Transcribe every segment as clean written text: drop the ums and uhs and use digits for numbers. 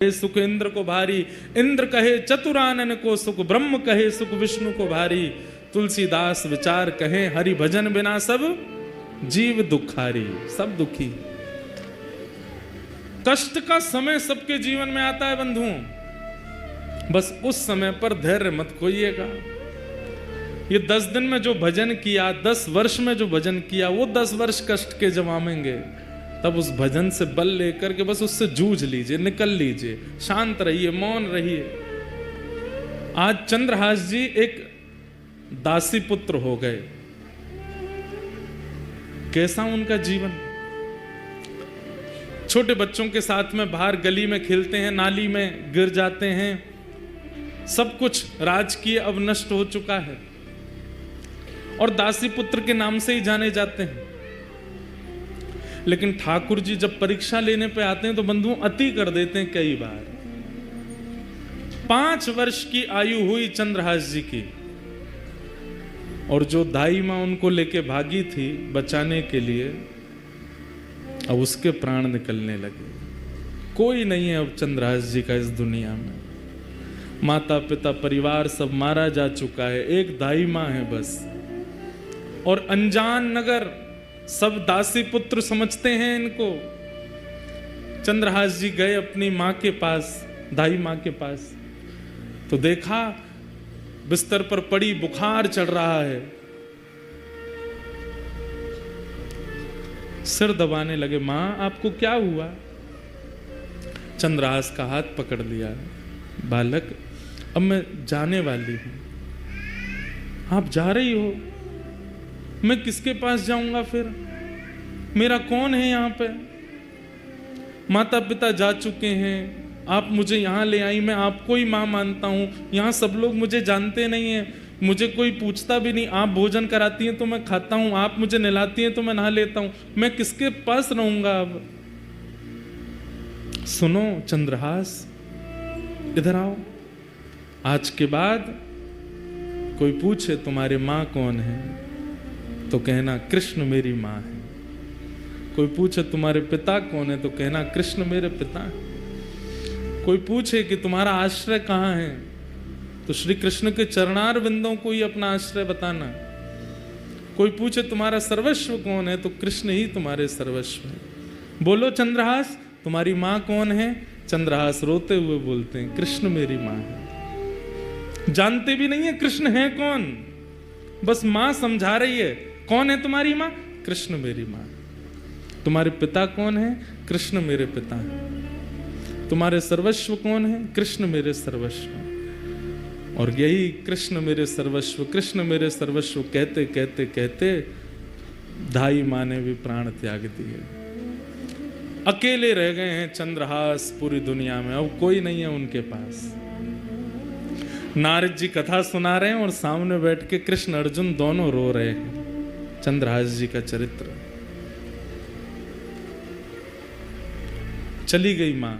सुख इंद्र को भारी, इंद्र कहे चतुरानन को सुख, ब्रह्म कहे सुख विष्णु को भारी, तुलसीदास विचार कहे हरि भजन बिना सब जीव दुखारी। सब दुखी। कष्ट का समय सबके जीवन में आता है बंधुओं, बस उस समय पर धैर्य मत खोइएगा। ये 10 दिन में जो भजन किया, 10 वर्ष में जो भजन किया, वो 10 वर्ष कष्ट के जमावेंगे। तब उस भजन से बल लेकर के बस उससे जूझ लीजिए, निकल लीजिए, शांत रहिए, मौन रहिए। आज चंद्रहास जी एक दासी पुत्र हो गए। कैसा उनका जीवन। छोटे बच्चों के साथ में बाहर गली में खेलते हैं, नाली में गिर जाते हैं। सब कुछ राजकीय अब नष्ट हो चुका है और दासी पुत्र के नाम से ही जाने जाते हैं। लेकिन ठाकुर जी जब परीक्षा लेने पे आते हैं तो बंधुओं अति कर देते हैं कई बार। 5 वर्ष की आयु हुई चंद्रहास जी की और जो दाई मां उनको लेके भागी थी बचाने के लिए, अब उसके प्राण निकलने लगे। कोई नहीं है अब चंद्रहास जी का इस दुनिया में। माता पिता परिवार सब मारा जा चुका है, एक दाई मां है बस। और अनजान नगर सब दासी पुत्र समझते हैं इनको। चंद्रहास जी गए अपनी मां के पास, दाई मां के पास, तो देखा बिस्तर पर पड़ी, बुखार चढ़ रहा है। सिर दबाने लगे, मां आपको क्या हुआ? चंद्रहास का हाथ पकड़ लिया, बालक अब मैं जाने वाली हूं। आप जा रही हो? मैं किसके पास जाऊंगा फिर? मेरा कौन है यहाँ पे? माता पिता जा चुके हैं, आप मुझे यहाँ ले आई, मैं आपको ही माँ मानता हूँ। यहाँ सब लोग मुझे जानते नहीं हैं, मुझे कोई पूछता भी नहीं। आप भोजन कराती हैं तो मैं खाता हूँ, आप मुझे नहलाती हैं तो मैं नहा लेता हूँ। मैं किसके पास रहूंगा अब? सुनो चंद्रहास, इधर आओ। आज के बाद कोई पूछे तुम्हारे माँ कौन है तो कहना कृष्ण मेरी माँ है। कोई पूछे तुम्हारे पिता कौन है तो कहना कृष्ण मेरे पिता है। कोई पूछे कि तुम्हारा आश्रय कहाँ है तो श्री कृष्ण के चरणार बिंदों को ही अपना आश्रय बताना। कोई पूछे तुम्हारा सर्वस्व कौन है तो कृष्ण ही तुम्हारे सर्वस्व है। बोलो चंद्रहास, तुम्हारी माँ कौन है? चंद्रहास रोते हुए बोलते हैं कृष्ण मेरी माँ है। जानते भी नहीं है कृष्ण है कौन, बस माँ समझा रही है। कौन है तुम्हारी माँ? कृष्ण मेरी माँ। तुम्हारे पिता कौन है? कृष्ण मेरे पिता हैं। तुम्हारे सर्वस्व कौन है? कृष्ण मेरे सर्वस्व। और यही कृष्ण मेरे सर्वस्व, कृष्ण मेरे सर्वस्व कहते कहते कहते दाई माँ ने भी प्राण त्याग दिए। अकेले रह गए हैं चंद्रहास पूरी दुनिया में, अब कोई नहीं है उनके पास। नारद जी कथा सुना रहे हैं और सामने बैठ के कृष्ण अर्जुन दोनों रो रहे हैं। चंद्रहास जी का चरित्र। चली गई मां।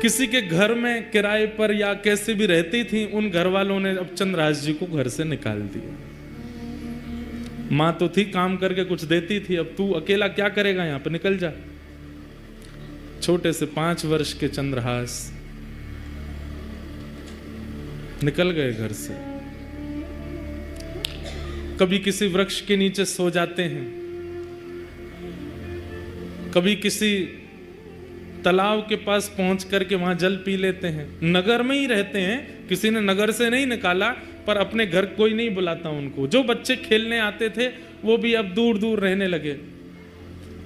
किसी के घर में किराए पर या कैसे भी रहती थी, उन घर वालों ने अब चंद्रहास जी को घर से निकाल दिया। मां तो थी, काम करके कुछ देती थी, अब तू अकेला क्या करेगा यहां पर, निकल जा। छोटे से 5 वर्ष के चंद्रहास निकल गए घर से। कभी किसी वृक्ष के नीचे सो जाते हैं, कभी किसी तालाब के पास पहुंच करके वहां जल पी लेते हैं। नगर में ही रहते हैं, किसी ने नगर से नहीं निकाला, पर अपने घर कोई नहीं बुलाता उनको। जो बच्चे खेलने आते थे वो भी अब दूर दूर रहने लगे।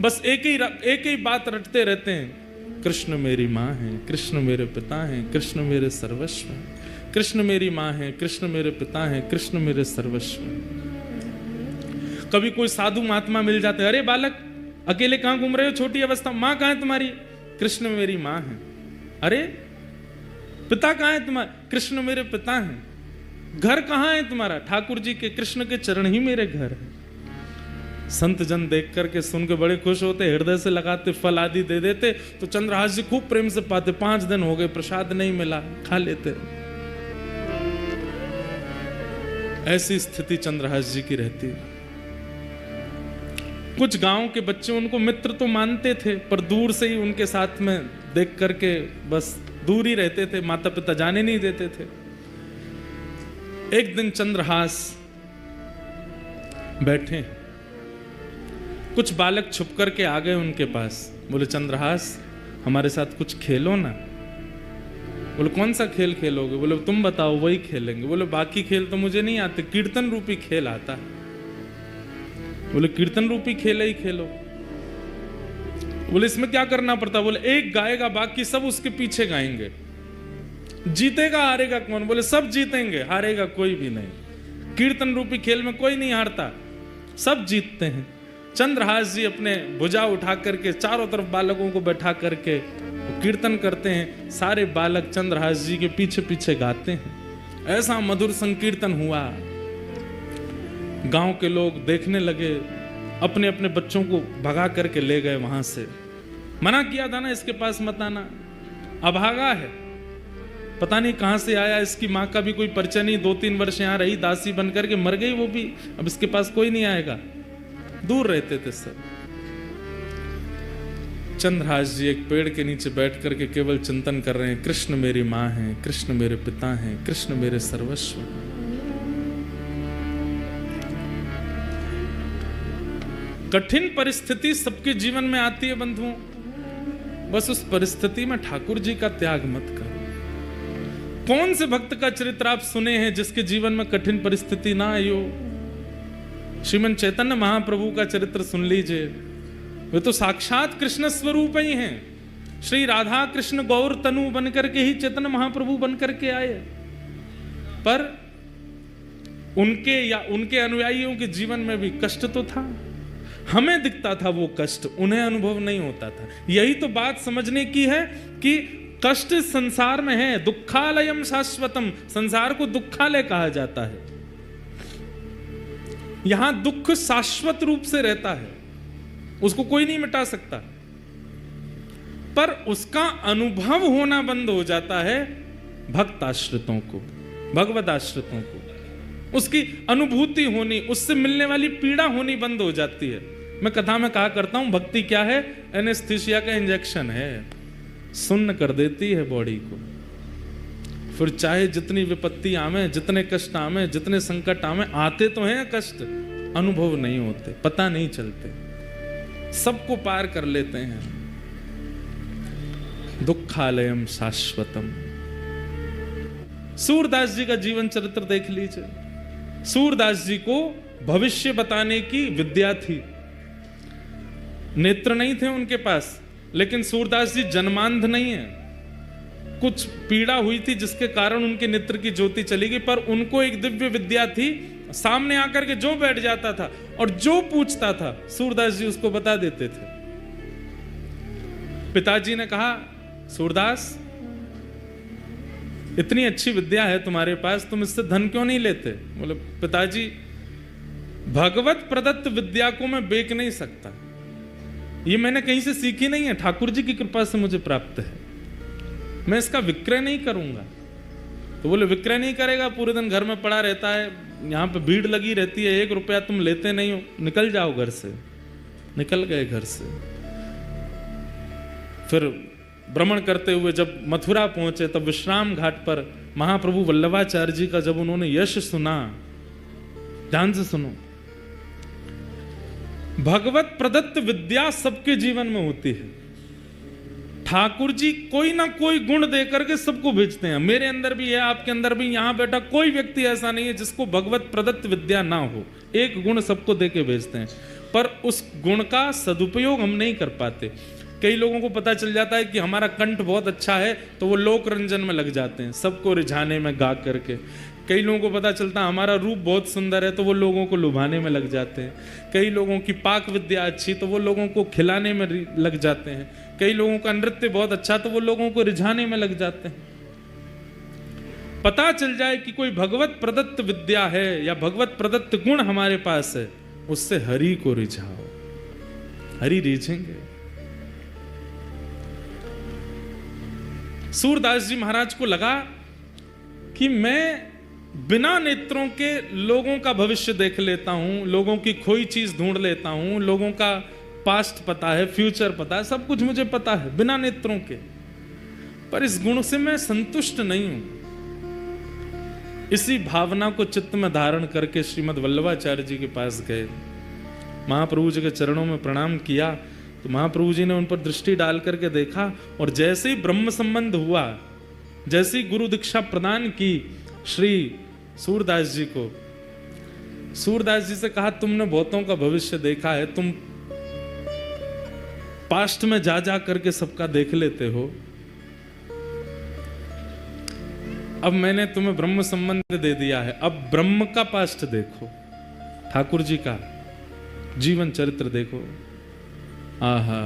बस एक ही बात रटते रहते हैं, कृष्ण मेरी माँ है, कृष्ण मेरे पिता हैं, कृष्ण मेरे सर्वस्व हैं। कृष्ण मेरी माँ है, कृष्ण मेरे पिता हैं, कृष्ण मेरे सर्वस्व हैं। कभी कोई साधु महात्मा मिल जाते, अरे बालक अकेले कहां घूम रहे हो, छोटी अवस्था, माँ कहां है तुम्हारी? कृष्ण मेरी माँ है। अरे पिता कहां है तुम्हारा? कृष्ण मेरे पिता हैं। घर कहां है तुम्हारा? ठाकुर जी के, कृष्ण के चरण ही मेरे घर है। संत जन देख करके सुन के बड़े खुश होते, हृदय से लगाते, फल आदि दे देते। तो चंद्रहास जी खूब प्रेम से पाते। 5 दिन हो गए, प्रसाद नहीं मिला, खा लेते। ऐसी स्थिति चंद्रहास जी की रहती। कुछ गांव के बच्चे उनको मित्र तो मानते थे, पर दूर से ही उनके साथ में देख करके बस दूर ही रहते थे, माता पिता जाने नहीं देते थे। एक दिन चंद्रहास बैठे हैं, कुछ बालक छुप करके आ गए उनके पास, बोले चंद्रहास हमारे साथ कुछ खेलो ना। बोले कौन सा खेल खेलोगे? बोले तुम बताओ, वही खेलेंगे। बोले बाकी खेल तो मुझे नहीं आते, कीर्तन रूपी खेल आता है। बोले कीर्तन रूपी खेल ही खेलो। बोले इसमें क्या करना पड़ता? बोले एक गाएगा, बाकी सब उसके पीछे गाएंगे। जीतेगा हारेगा कौन? बोले सब जीतेंगे, हारेगा कोई भी नहीं। कीर्तन रूपी खेल में कोई नहीं हारता, सब जीतते हैं। चंद्रहास जी अपने भुजा उठा करके चारों तरफ बालकों को बैठा करके कीर्तन करते हैं। सारे बालक चंद्रहास जी के पीछे पीछे गाते हैं। ऐसा मधुर संकीर्तन हुआ, गांव के लोग देखने लगे, अपने अपने बच्चों को भगा करके ले गए वहां से। मना किया था ना इसके पास मत आना, अभागा है, पता नहीं कहां से आया, इसकी माँ का भी कोई परिचय नहीं, 2-3 वर्ष यहाँ रही, दासी बन करके मर गई वो भी, अब इसके पास कोई नहीं आएगा। दूर रहते थे सब। चंद्रहास जी एक पेड़ के नीचे बैठ करके केवल चिंतन कर रहे हैं, कृष्ण मेरी माँ है, कृष्ण मेरे पिता हैं, कृष्ण मेरे सर्वस्व। कठिन परिस्थिति सबके जीवन में आती है बंधुओं, बस उस परिस्थिति में ठाकुर जी का त्याग मत करो। कौन से भक्त का चरित्र आप सुने हैं जिसके जीवन में कठिन परिस्थिति ना आई हो? श्रीमन चैतन्य महाप्रभु का चरित्र सुन लीजिए, वे तो साक्षात कृष्ण स्वरूप ही हैं। श्री राधा कृष्ण गौर तनु बनकर के ही चैतन्य महाप्रभु बनकर के आए, पर उनके या उनके अनुयायियों के जीवन में भी कष्ट तो था। हमें दिखता था वो कष्ट, उन्हें अनुभव नहीं होता था। यही तो बात समझने की है कि कष्ट संसार में है, दुखालयम शाश्वतम, संसार को दुखालय कहा जाता है। यहां दुख शाश्वत रूप से रहता है, उसको कोई नहीं मिटा सकता, पर उसका अनुभव होना बंद हो जाता है भक्त आश्रितों को, भगवत आश्रितों को। उसकी अनुभूति होनी, उससे मिलने वाली पीड़ा होनी बंद हो जाती है। मैं कथा में कहा करता हूं, भक्ति क्या है? एनेस्थीसिया का इंजेक्शन है, सुन्न कर देती है बॉडी को। फिर चाहे जितनी विपत्ति आवे, जितने कष्ट आवे, जितने संकट आवे, आते तो हैं कष्ट, अनुभव नहीं होते, पता नहीं चलते, सबको पार कर लेते हैं। दुखालयम शाश्वतम। सूरदास जी का जीवन चरित्र देख लीजिए। सूरदास जी को भविष्य बताने की विद्या थी, नेत्र नहीं थे उनके पास, लेकिन सूरदास जी जन्मांध नहीं है। कुछ पीड़ा हुई थी जिसके कारण उनके नेत्र की ज्योति चली गई, पर उनको एक दिव्य विद्या थी, सामने आकर के जो बैठ जाता था और जो पूछता था सूरदास जी उसको बता देते थे। पिताजी ने कहा, सूरदास इतनी अच्छी विद्या है तुम्हारे पास, तुम इससे धन क्यों नहीं लेते? बोले पिताजी भगवत प्रदत्त विद्या को मैं बेच नहीं सकता, ये मैंने कहीं से सीखी नहीं है, ठाकुर जी की कृपा से मुझे प्राप्त है, मैं इसका विक्रय नहीं करूंगा। तो बोले विक्रय नहीं करेगा? पूरे दिन घर में पड़ा रहता है, यहाँ पे भीड़ लगी रहती है, 1 रुपया तुम लेते नहीं हो, निकल जाओ घर से। निकल गए घर से। फिर भ्रमण करते हुए जब मथुरा पहुंचे, तब विश्राम घाट पर महाप्रभु वल्लभाचार्य जी का जब उन्होंने यश सुना, ध्यान से सुनो, भगवत प्रदत्त विद्या सबके जीवन में होती है। ठाकुर जी कोई ना कोई गुण देकर के सबको भेजते हैं। मेरे अंदर भी है, आपके अंदर भी, यहां बैठा कोई व्यक्ति ऐसा नहीं है जिसको भगवत प्रदत्त विद्या ना हो। एक गुण सबको देके भेजते हैं, पर उस गुण का सदुपयोग हम नहीं कर पाते। कई लोगों को पता चल जाता है कि हमारा कंठ बहुत अच्छा है, तो वो लोक रंजन में लग जाते हैं, सबको रिझाने में गा करके। कई लोगों को पता चलता है हमारा रूप बहुत सुंदर है, तो वो लोगों को लुभाने में लग जाते हैं। कई लोगों की पाक विद्या अच्छी, तो वो लोगों को खिलाने में लग जाते हैं। कई लोगों का नृत्य बहुत अच्छा, तो वो लोगों को रिझाने में लग जाते हैं। पता चल जाए कि कोई भगवत प्रदत्त विद्या है या भगवत प्रदत्त गुण हमारे पास है, उससे हरि को रिझाओ, हरि रिझेंगे। सूरदास जी महाराज को लगा कि मैं बिना नेत्रों के लोगों का भविष्य देख लेता हूं, लोगों की खोई चीज ढूंढ लेता हूं, लोगों का पास्ट पता है, फ्यूचर पता है, सब कुछ मुझे पता है बिना नेत्रों के। पर इस गुण से मैं संतुष्ट नहीं हूं। इसी भावना को चित्त में धारण करके श्रीमद् वल्लभाचार्य जी के पास गए, महाप्रभु जी के चरणों में प्रणाम किया। तो महाप्रभु जी ने उन पर दृष्टि डाल करके देखा, और जैसे ही ब्रह्म संबंध हुआ, जैसे ही गुरु दीक्षा प्रदान की श्री सूरदास जी को, सूरदास जी से कहा, तुमने बहुतों का भविष्य देखा है, तुम पास्ट में जा जा करके सबका देख लेते हो, अब मैंने तुम्हें ब्रह्म संबंध दे दिया है, अब ब्रह्म का पास्ट देखो, ठाकुर जी का जीवन चरित्र देखो। आहा,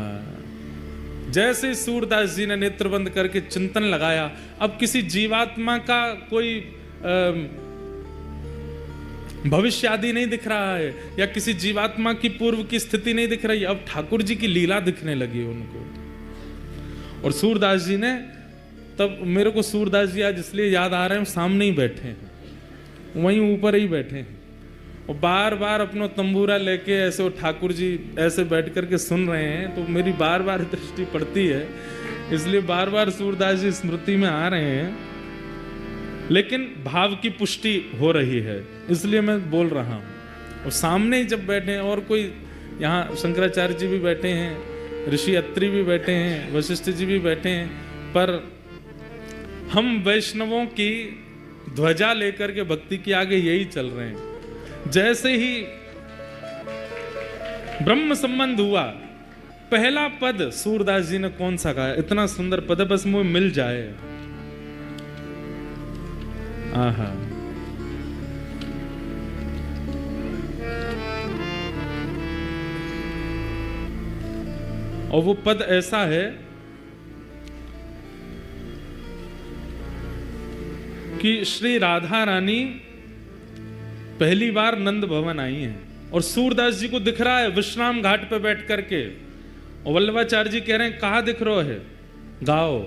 जैसे सूरदास जी ने नेत्र बंद करके चिंतन लगाया, अब किसी जीवात्मा का कोई भविष्य आदि नहीं दिख रहा है, या किसी जीवात्मा की पूर्व की स्थिति नहीं दिख रही है, अब ठाकुर जी की लीला दिखने लगी उनको। और सूरदास जी ने, तब मेरे को सूरदास जी आज इसलिए याद आ रहे हैं, सामने ही बैठे हैं, वहीं ऊपर ही बैठे हैं, और बार बार अपना तंबूरा लेके ऐसे वो ठाकुर जी ऐसे बैठ करके सुन रहे हैं, तो मेरी बार बार दृष्टि पड़ती है, इसलिए बार बार सूरदास जी स्मृति में आ रहे हैं, लेकिन भाव की पुष्टि हो रही है, इसलिए मैं बोल रहा हूं। और सामने ही जब बैठे हैं, और कोई यहाँ शंकराचार्य जी भी बैठे हैं, ऋषि अत्रि भी बैठे हैं, वशिष्ठ जी भी बैठे हैं, पर हम वैष्णवों की ध्वजा लेकर के भक्ति के आगे यही चल रहे हैं। जैसे ही ब्रह्म संबंध हुआ, पहला पद सूरदास जी ने कौन सा गाया, इतना सुंदर पद है, बस मुझे मिल जाए। आहा, और वो पद ऐसा है कि श्री राधा रानी पहली बार नंद भवन आई हैं, और सूरदास जी को दिख रहा है विश्राम घाट पे बैठ करके, और वल्लभाचार्य जी कह रहे हैं, कहां दिख रहा है, गाओ।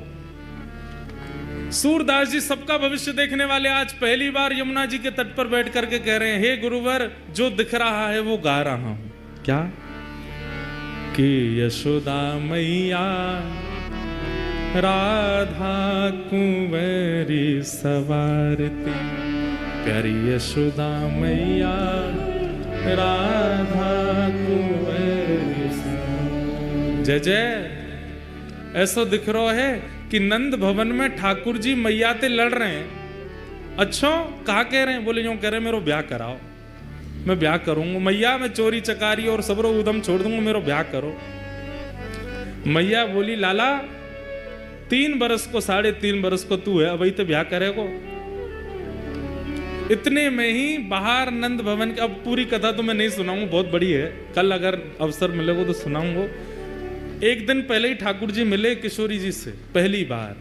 सूरदास जी सबका भविष्य देखने वाले आज पहली बार यमुना जी के तट पर बैठ करके कह रहे हैं, हे गुरुवर, जो दिख रहा है वो गा रहा हूं। क्या कि यशोदा मैया राधा कुंवरी सवारती, प्यारी यशोदा मैया राधा कुंवरी सवारती। जय जय। ऐसा दिख रहा है कि नंद भवन में ठाकुर जी मैया ते लड़ रहे हैं। अच्छा, कहा कह रहे हैं, बोले यूं कह रहे हैं, मेरा ब्याह कराओ, मैं ब्याह करूंगा मैया, मैं चोरी चकारी और सबरो उदम छोड़ दूंगा, मेरा ब्याह करो। मैया बोली, लाला 3 बरस को 3.5 बरस को तू है, अभी तो ब्याह करेगो। इतने में ही बाहर नंद भवन की, अब पूरी कथा तो मैं नहीं सुनाऊंगा, बहुत बड़ी है, कल अगर अवसर मिलेगा तो सुनाऊंगा। एक दिन पहले ही ठाकुर जी मिले किशोरी जी से पहली बार,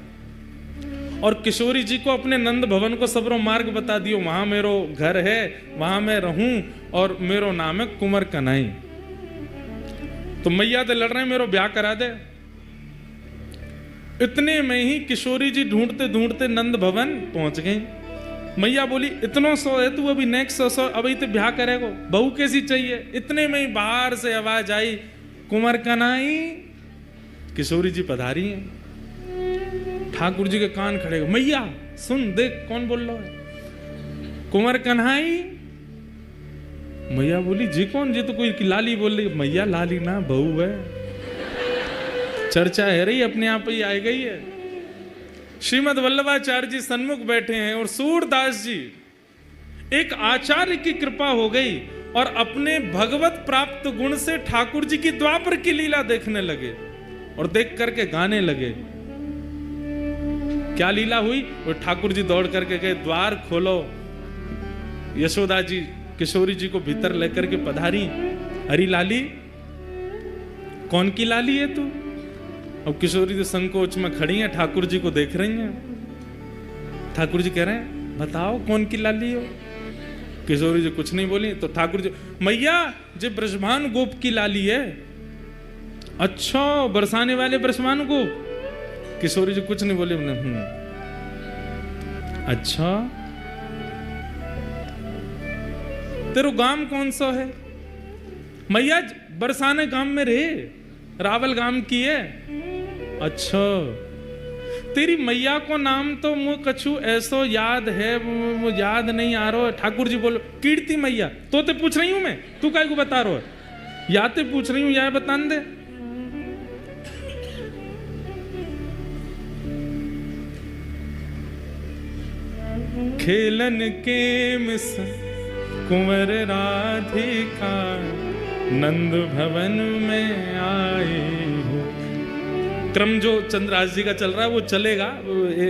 और किशोरी जी को अपने नंद भवन को सबरो मार्ग बता दियो, वहां मेरो घर है, वहां मैं रहूं, और मेरो नाम है कुंवर कन्हई। तो मैया तो लड़ रहे हैं, मेरो ब्याह करा दे। इतने में ही किशोरी जी ढूंढते ढूंढते नंद भवन पहुंच गई। मैया बोली, इतनो सो है तू, अभी नेक्स्ट सो, अभी तो ब्याह करेगो, बहू कैसी चाहिए। इतने में ही बाहर से आवाज आई, कुंवर कन्हई। किशोरी जी पधारी हैं, ठाकुर जी के कान खड़े, मैया सुन देख कौन बोल रहा है, कुंवर कन्हई। मैया बोली, जी कौन, जी तो कोई लाली बोल रही। मैया लाली ना, बहू है, चर्चा है रही, अपने आप ही आ गई है। श्रीमद् वल्लभाचार्य जी सन्मुख बैठे हैं, और सूरदास जी, एक आचार्य की कृपा हो गई, और अपने भगवत प्राप्त गुण से ठाकुर जी की द्वापर की लीला देखने लगे, और देख करके गाने लगे। क्या लीला हुई, वो ठाकुर जी दौड़ करके गए, द्वार खोलो। यशोदा जी किशोरी जी को भीतर लेकर के पधारी, अरे लाली, कौन की लाली है तू। अब किशोरी जी संकोच में खड़ी हैं, ठाकुर जी को देख रही हैं। ठाकुर जी कह रहे हैं, बताओ कौन की लाली हो। किशोरी जी कुछ नहीं बोली। तो ठाकुर जी, मैया जे ब्रजभान गोप की लाली है। अच्छा, बरसाने वाले ब्रजभान गोप। किशोरी जी कुछ नहीं बोले। अच्छा, तेरो गांव कौन सा है। मैया बरसाने गांव में रहे, रावल गांव की है। अच्छा, तेरी मैया को नाम तो मुझे कछु ऐसो याद है, वो याद नहीं आ रहा है। ठाकुर जी बोलो कीर्ति मैया, तो ते पूछ रही हूं मैं, तू काय को बता रहा है? या ते पूछ रही हूं या बता दे। खेलन के मिस कुंवर राधिका नंद भवन में आए हो। क्रम जो चंद्रदास जी का चल रहा है वो चलेगा,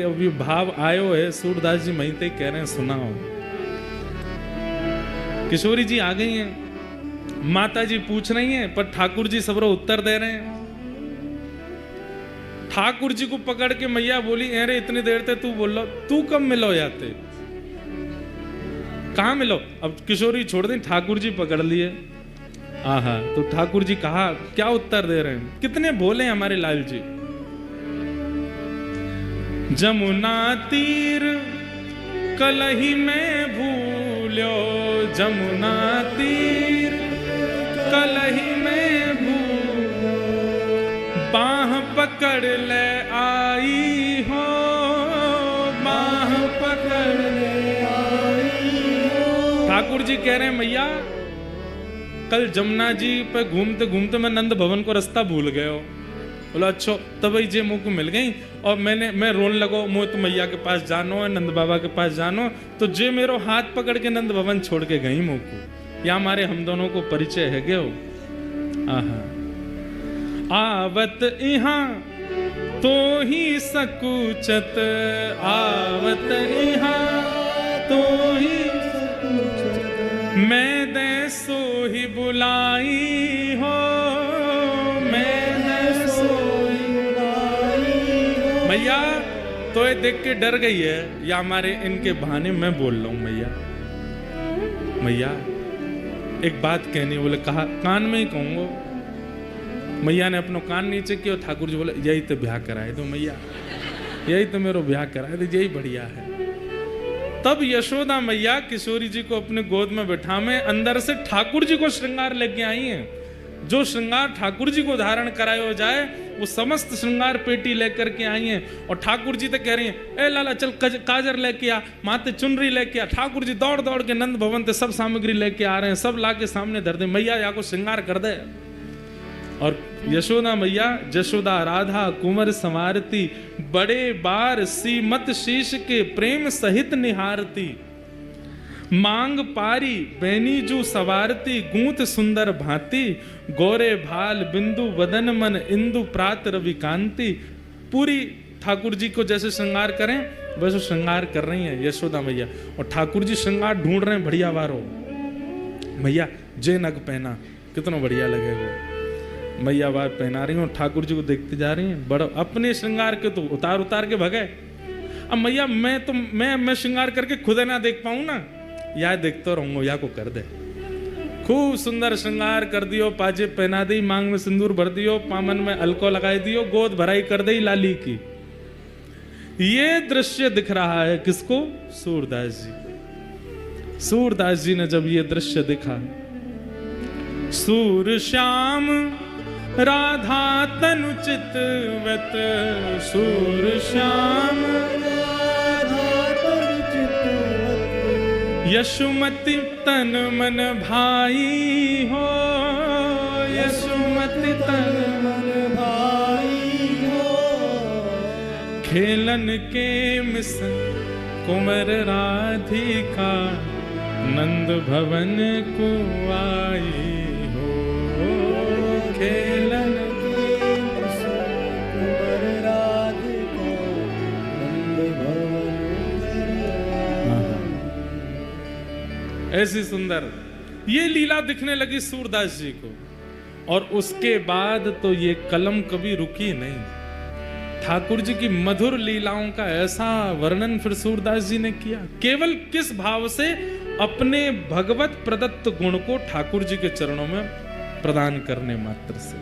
अभी भाव आयो है। सूरदास जी महीते कह रहे हैं सुनाओ। किशोरी जी आ गई हैं, माता जी पूछ रही हैं, पर ठाकुर जी सबरो उत्तर दे रहे हैं। ठाकुर जी को पकड़ के मैया बोली, अरे इतनी देर ते तू बोल लो, तू कब मिलो याते, कहाँ मिलो? अब किशोरी छोड़ दी, ठाकुर जी पकड़ लिए। आहा, तो ठाकुर जी कहा क्या उत्तर दे रहे हैं, कितने बोले हमारे लाल जी। जमुना तीर कलही में भूलो, जमुना तीर कलही में भूलो, बाह पकड़ ले आई हो, बाह पकड़ ले आई हो। ठाकुर जी कह रहे हैं मैया कल जमुना जी पे घूमते घूमते मैं नंद भवन को रास्ता भूल गए हो। बोला अच्छा, तब जे मुँह को मिल गई और मैं रोन लगो, मुँह तो मैया के पास जानो है, नंद बाबा के पास जानो, तो जे मेरो हाथ पकड़ के नंद भवन छोड़ के गई मुँह को। या हमारे हम दोनों को परिचय है गयो। आहा, आवत इहाँ तो ही सकुचत, आवत इहाँ तो ही मैं दे सो ही बुलाई हो, मैं दे सो ही बुलाई हो। मैया तो ये देख के डर गई है, या हमारे इनके बहाने मैं बोल रहा हूं मैया। मैया एक बात कहनी, बोले कहा कान में ही कहूंगा। मैया ने अपना कान नीचे किया, ठाकुर जी बोले यही तो ब्याह कराए दो मैया, यही तो मेरा ब्याह कराए दो, यही बढ़िया है। तब यशोदा मैया किशोरी जी को अपने गोद में बैठा में अंदर से ठाकुर जी को श्रृंगार लेके आई हैं। जो श्रृंगार ठाकुर जी को धारण कराया जाए वो समस्त श्रृंगार पेटी लेकर के आई हैं। और ठाकुर जी तो कह रही हैं ए लाला चल काजर लेके आ, माथे चुनरी लेके आ। ठाकुर जी दौड़ दौड़ के नंद भवन से सब सामग्री लेके आ रहे हैं, सब ला के सामने धर दे, मैया या को श्रृंगार कर दे। और यशोदा मैया जशोदा राधा कुंवर संवारती, बड़े बार सीमत शीश के प्रेम सहित निहारती, मांग पारी बैनीजू सवारती, गूंथ सुंदर भांति, गोरे भाल बिंदु वदन मन इंदु प्रात रवि कांति। पूरी ठाकुर जी को जैसे श्रृंगार करें वैसे श्रृंगार कर रही हैं यशोदा मैया। और ठाकुर जी श्रृंगार ढूंढ रहे हैं बढ़िया वारो। मैया जे नग पहना कितना बढ़िया लगेगा, मैया बार पहना रही हूँ, ठाकुर जी को देखते जा रही हैं। बड़ा अपने श्रृंगार के तो उतार उतार के भगे। अब मैया मैं श्रृंगार करके खुद ना देख पाऊं ना, या देखते रहूंगा, या को कर दे। खूब सुंदर श्रृंगार कर दियो, पाजे पहना दी, मांग में सिंदूर भर दियो, पामन में अलको लगाई दियो, गोद भराई कर दी लाली की। ये दृश्य दिख रहा है किसको? सूरदास जी। सूरदास जी ने जब ये दृश्य देखा, सूर श्याम राधा तनु चितवत, सूर श्याम राधा तनु चितवत, यशुमति तन मन भाई हो, यशुमति तन मन भाई हो। खेलन के मिस कुंवर राधिका, नंद भवन को आई हो। खेलन के मिस कुंवर राधिका, नंद भवन। ऐसी सुंदर ये लीला दिखने लगी सूरदास जी को। और उसके बाद तो ये कलम कभी रुकी नहीं। ठाकुर जी की मधुर लीलाओं का ऐसा वर्णन फिर सूरदास जी ने किया। केवल किस भाव से? अपने भगवत प्रदत्त गुण को ठाकुर जी के चरणों में प्रदान करने मात्र से।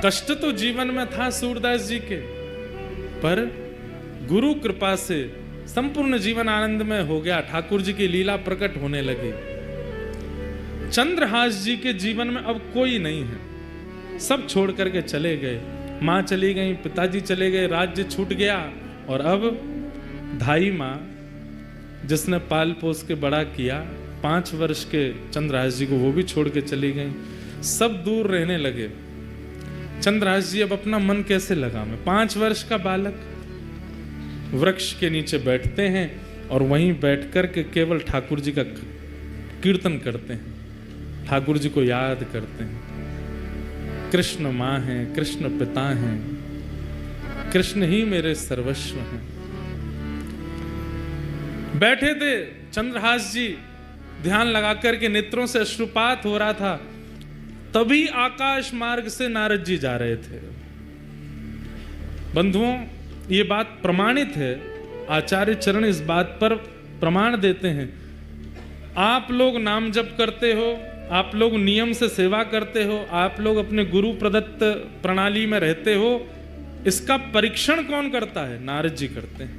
कष्ट तो जीवन में था सूरदास जी के, पर गुरु कृपा से संपूर्ण जीवन आनंदमय हो गया। ठाकुर जी की लीला प्रकट होने लगी। चंद्रहास जी के जीवन में अब कोई नहीं है, सब छोड़ करके चले गए। माँ चली गई, पिताजी चले गए, राज्य छूट गया, और अब धाई माँ जिसने पाल पोस के बड़ा किया, 5 वर्ष के चंद्रहास जी को वो भी छोड़ के चली गई। सब दूर रहने लगे। चंद्रहास जी अब अपना मन कैसे लगावे? 5 वर्ष का बालक वृक्ष के नीचे बैठते हैं और वहीं बैठकर के केवल ठाकुर जी का कीर्तन करते हैं, ठाकुर जी को याद करते हैं। कृष्ण माँ हैं, कृष्ण पिता हैं, कृष्ण ही मेरे सर्वस्व हैं। बैठे थे चंद्रहास जी, ध्यान लगाकर के नेत्रों से अश्रुपात हो रहा था। तभी आकाश मार्ग से नारद जी जा रहे थे। बंधुओं, ये बात प्रमाणित है, आचार्य चरण इस बात पर प्रमाण देते हैं। आप लोग नाम जप करते हो, आप लोग नियम से सेवा करते हो, आप लोग अपने गुरु प्रदत्त प्रणाली में रहते हो, इसका परीक्षण कौन करता है? नारद जी करते हैं।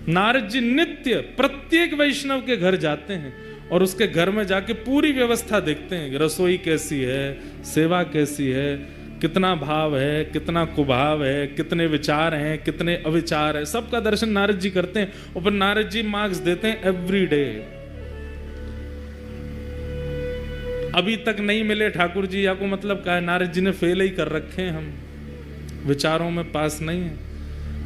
नारद जी नित्य प्रत्येक वैष्णव के घर जाते हैं और उसके घर में जाके पूरी व्यवस्था देखते हैं, रसोई कैसी है, सेवा कैसी है, कितना भाव है, कितना कुभाव है, कितने विचार हैं, कितने अविचार है, सबका दर्शन नारद जी करते हैं। और फिर नारद जी मार्क्स देते हैं एवरी डे। अभी तक नहीं मिले ठाकुर जी, या को मतलब क्या है? नारद जी ने फेल ही कर रखे हैं, हम विचारों में पास नहीं है।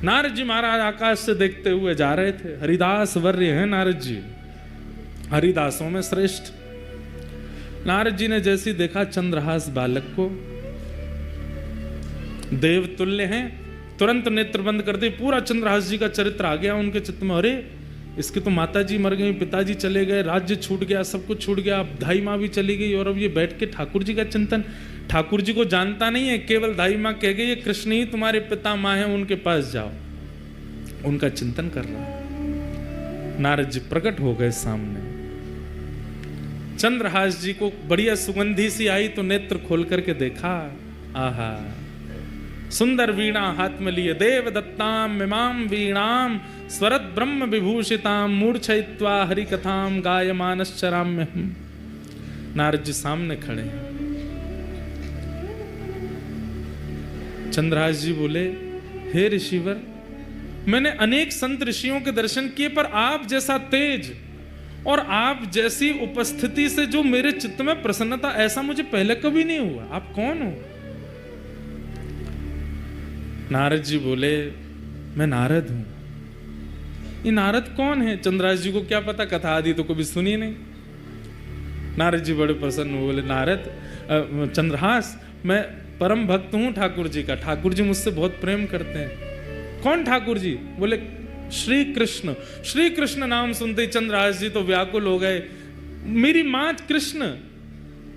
नारद जी महाराज आकाश से देखते हुए जा रहे थे। हरिदास वर्य हैं नारद जी, हरिदासों में श्रेष्ठ। नारद जी ने जैसी देखा चंद्रहास बालक को, देव तुल्य हैं, तुरंत नेत्र बंद कर दे। पूरा चंद्रहास जी का चरित्र आ गया उनके चित्त में। अरे इसके तो माता जी मर गई, पिताजी चले गए, राज्य छूट गया, सब कुछ छूट गया, अब धाई माँ भी चली गई, और अब ये बैठ के ठाकुर जी का चिंतन। ठाकुर जी को जानता नहीं है, केवल धाई माँ कह गई ये कृष्ण ही तुम्हारे पिता माँ है, उनके पास जाओ। उनका चिंतन कर रहा है। नारद जी प्रकट हो गए सामने। चंद्रहास जी को बढ़िया सुगंधी सी आई तो नेत्र खोल करके देखा, आहा, सुंदर वीणा हाथ में लिए, देव दत्ताम मिमाम वीणाम स्वरत ब्रह्म विभूषिताम मूर्छयित्वा हरि कथाम गायमानश्चराम्य। नारद जी सामने खड़े हैं। चंद्रहास जी बोले, हे ऋषिवर, मैंने अनेक संत ऋषियों के दर्शन किए, पर आप जैसा तेज और आप जैसी उपस्थिति से जो मेरे चित्त में प्रसन्नता, ऐसा मुझे पहले कभी नहीं हुआ। आप कौन हो? नारद जी बोले, मैं नारद हूं। ये नारद कौन है? चंद्रहास जी को क्या पता, कथा आदि तो कभी सुनी नहीं। नारद जी बड़े प्रसन्न हुए, बोले, नारद चंद्रहास, मैं परम भक्त हूं ठाकुर जी का, ठाकुर जी मुझसे बहुत प्रेम करते हैं। कौन ठाकुर जी? बोले, श्री कृष्ण। श्री कृष्ण नाम सुनते ही चंद्रहास जी तो व्याकुल हो गए। मेरी मां कृष्ण,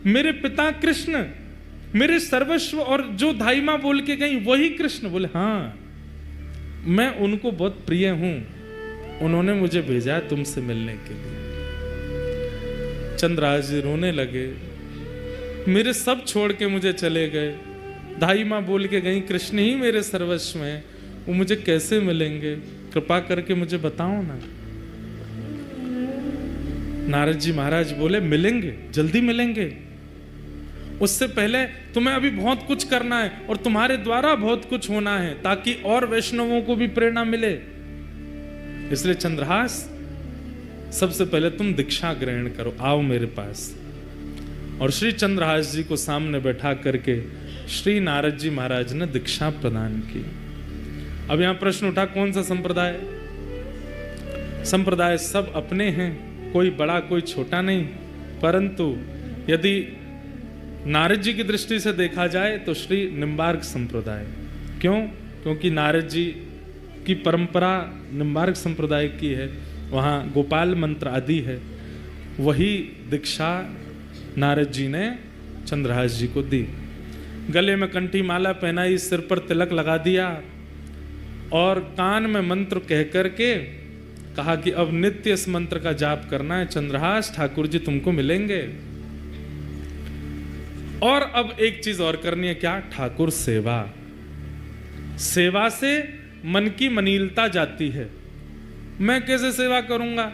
मेरे पिता कृष्ण, मेरे सर्वस्व, और जो धाई मां बोल के गई वही कृष्ण। बोले, हाँ, मैं उनको बहुत प्रिय हूं, उन्होंने मुझे भेजा तुमसे मिलने के लिए। चंद्रहास जी रोने लगे, मेरे सब छोड़ के मुझे चले गए, धाई मां बोल के गई कृष्ण ही मेरे सर्वस्व हैं, वो मुझे कैसे मिलेंगे? कृपा करके मुझे बताओ ना। नारद जी महाराज बोले, मिलेंगे, जल्दी मिलेंगे। उससे पहले तुम्हें अभी बहुत कुछ करना है और तुम्हारे द्वारा बहुत कुछ होना है, ताकि और वैष्णवों को भी प्रेरणा मिले। इसलिए चंद्रहास, सबसे पहले तुम दीक्षा ग्रहण करो, आओ मेरे पास। और श्री चंद्रहास जी को सामने बैठा करके श्री नारद जी महाराज ने दीक्षा प्रदान की। अब यहां प्रश्न उठा, कौन सा संप्रदाय? संप्रदाय सब अपने हैं, कोई बड़ा कोई छोटा नहीं, परंतु यदि नारद जी की दृष्टि से देखा जाए तो श्री निम्बार्क संप्रदाय। क्यों? क्योंकि नारद जी की परंपरा निम्बार्क संप्रदाय की है, वहाँ गोपाल मंत्र आदि है। वही दीक्षा नारद जी ने चंद्रहास जी को दी। गले में कंठी माला पहनाई, सिर पर तिलक लगा दिया और कान में मंत्र कह करके कहा कि अब नित्य इस मंत्र का जाप करना है। चंद्रहास, ठाकुर जी तुमको मिलेंगे। और अब एक चीज और करनी है, क्या? ठाकुर सेवा। सेवा से मन की मनीलता जाती है। मैं कैसे सेवा करूंगा?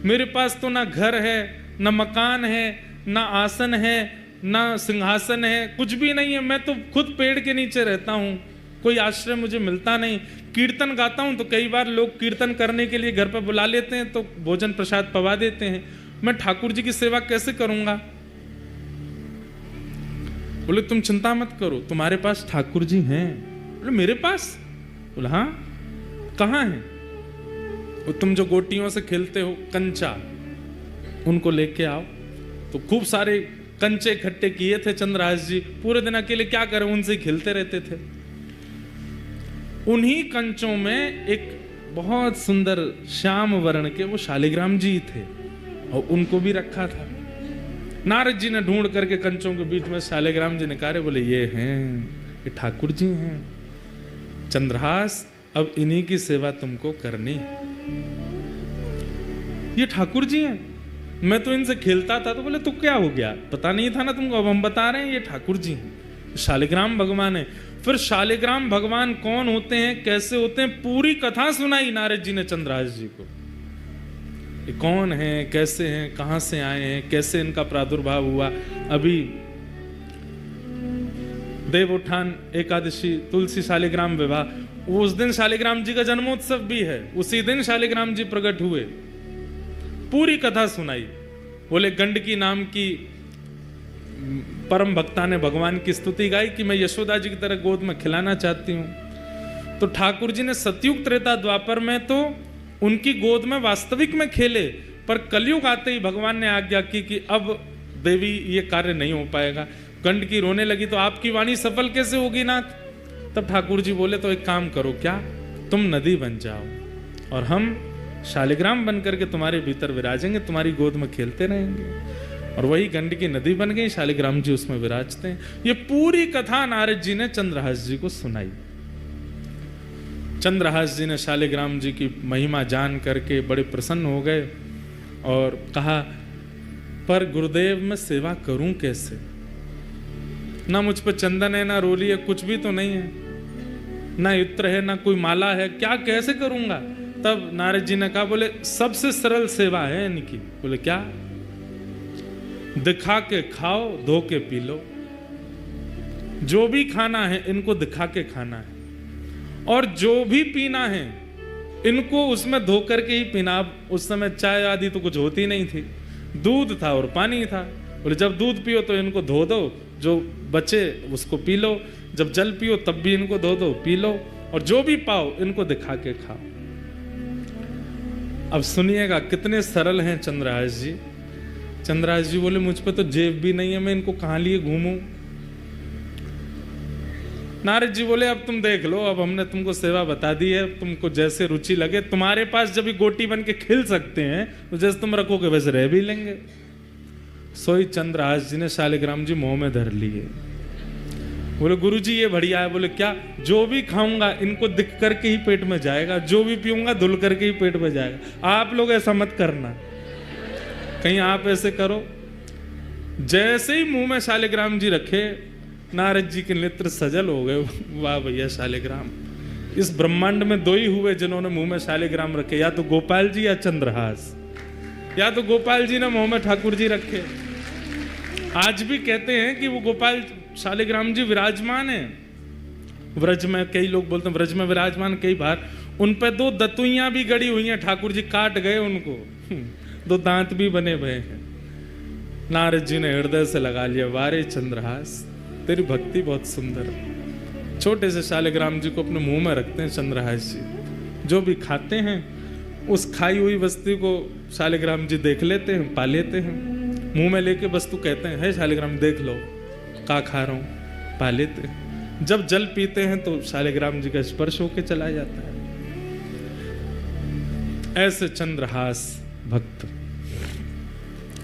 मेरे पास तो ना घर है, ना मकान है, ना आसन है, ना सिंहासन है, कुछ भी नहीं है। मैं तो खुद पेड़ के नीचे रहता हूँ, कोई आश्रय मुझे मिलता नहीं। कीर्तन गाता हूँ तो कई बार लोग कीर्तन करने के लिए घर पर बुला लेते हैं तो भोजन प्रसाद पवा देते हैं। मैं ठाकुर जी की सेवा कैसे करूंगा? बोले तुम चिंता मत करो, तुम्हारे पास ठाकुर जी हैं। बोले मेरे पास? बोले हाँ। कहाँ हैं? वो तुम जो गोटियों से खेलते हो कंचा, उनको लेके आओ। तो खूब सारे कंचे इकट्ठे किए थे चंद्रहास जी, पूरे दिन अकेले क्या करें, उनसे खेलते रहते थे। उन्हीं कंचों में एक बहुत सुंदर श्याम वर्ण के वो शालिग्राम जी थे और उनको भी रखा था। नारद जी ने ढूंढ करके कंचों के बीच में शालिग्राम जी निकाले, बोले ये हैं, ये ठाकुर जी हैं। चंद्रहास अब इन्हीं की सेवा तुमको करनी है। ये ठाकुर जी हैं, मैं तो इनसे खेलता था। तो बोले तो क्या हो गया, पता नहीं था ना तुमको, अब हम बता रहे हैं, ये ठाकुर जी हैं, शालिग्राम भगवान है। फिर शालिग्राम भगवान कौन होते हैं, कैसे होते हैं, पूरी कथा सुनाई नारद जी ने चंद्रहास जी को। ये कौन है, कैसे हैं, कहां से आए हैं, कैसे इनका प्रादुर्भाव हुआ। अभी देवोत्थान एकादशी, तुलसी शालिग्राम विवाह, उस दिन शालिग्राम जी का जन्मोत्सव भी है, उसी दिन शालिग्राम जी प्रकट हुए। पूरी कथा सुनाई। बोले गंडकी नाम की परम भक्ता ने भगवान की स्तुति गाई कि मैं यशोदा जी की तरह गोद में खिलाना चाहती हूँ। तो ठाकुर जी ने सतयुग त्रेता द्वापर में तो उनकी गोद में वास्तविक में खेले, पर कलयुग आते ही भगवान ने आज्ञा की कि अब देवी ये कार्य नहीं हो पाएगा। गंडकी रोने लगी तो आपकी वाणी सफल कैसे होगी नाथ? तब ठाकुर जी बोले तो एक काम करो, क्या तुम नदी बन जाओ और हम शालिग्राम बन करके तुम्हारे भीतर विराजेंगे, तुम्हारी गोद में खेलते रहेंगे। और वही गंडकी नदी बन गई, शालिग्राम जी उसमें विराजते हैं। ये पूरी कथा नारद जी ने चंद्रहास जी को सुनाई। चंद्रहास जी ने शालिग्राम जी की महिमा जान करके बड़े प्रसन्न हो गए और कहा, पर गुरुदेव मैं सेवा करूं कैसे? ना मुझ पर चंदन है, ना रोली है, कुछ भी तो नहीं है, ना इत्र है, ना कोई माला है, क्या कैसे करूंगा? तब नारद जी ने कहा, बोले सबसे सरल सेवा है इनकी। बोले क्या? दिखा के खाओ, धो के पी लो। जो भी खाना है इनको दिखा के खाना है, और जो भी पीना है इनको उसमें धो करके ही पीना। अब उस समय चाय आदि तो कुछ होती नहीं थी, दूध था और पानी था। बोले जब दूध पियो तो इनको धो दो, जो बचे उसको पी लो, जब जल पियो तब भी इनको धो दो, पी लो, और जो भी पाओ इनको दिखा के खाओ। अब सुनिएगा कितने सरल हैं चंद्रहास जी। चंद्रहास जी बोले मुझ पे तो जेब भी नहीं है, मैं इनको कहां लिए घूमूं? नारद जी बोले अब तुम देख लो, अब हमने तुमको सेवा बता दी है, तुमको जैसे रुचि लगे। तुम्हारे पास जब गोटी बन के खिल सकते हैं तो जैसे तुम रखोगे वैसे रह भी लेंगे। सोई चंद्रहास जी ने शालिग्राम जी मुंह में धर लिए। बोले गुरु जी ये बढ़िया है। बोले क्या? जो भी खाऊंगा इनको दिख करके ही पेट में जाएगा, जो भी पीऊंगा धुल करके ही पेट में जाएगा। आप लोग ऐसा मत करना, कहीं आप ऐसे करो। जैसे ही मुंह में शालिग्राम जी रखे, नारद जी के नेत्र सजल हो गए। वाह भैया शालिग्राम, इस ब्रह्मांड में दो ही हुए जिन्होंने मुंह में शालिग्राम रखे, या तो गोपाल जी या चंद्रहास। या तो गोपाल जी ने मुंह में ठाकुर जी रखे। आज भी कहते हैं कि वो गोपाल शालिग्राम जी विराजमान है व्रज में। कई लोग बोलते हैं व्रज में विराजमान, कई बार उन पे दो दतुइयां भी गड़ी हुई हैं, ठाकुर जी काट गए उनको, दो दांत भी बने हुए हैं। नारद जी ने हृदय से लगा लिया, वारे चंद्रहास तेरी भक्ति बहुत सुंदर। छोटे से शालिग्राम जी को अपने मुंह में रखते हैं चंद्रहास जी। जो भी खाते हैं उस खाई हुई वस्तु को शालिग्राम जी देख लेते हैं, पा लेते हैं, मुंह में लेके वस्तु कहते हैं, है शालिग्राम देख लो का खा रहा हूं, पा लेते हैं। जब जल पीते हैं तो शालिग्राम जी का स्पर्श होके चला जाता है। ऐसे चंद्रहास भक्त।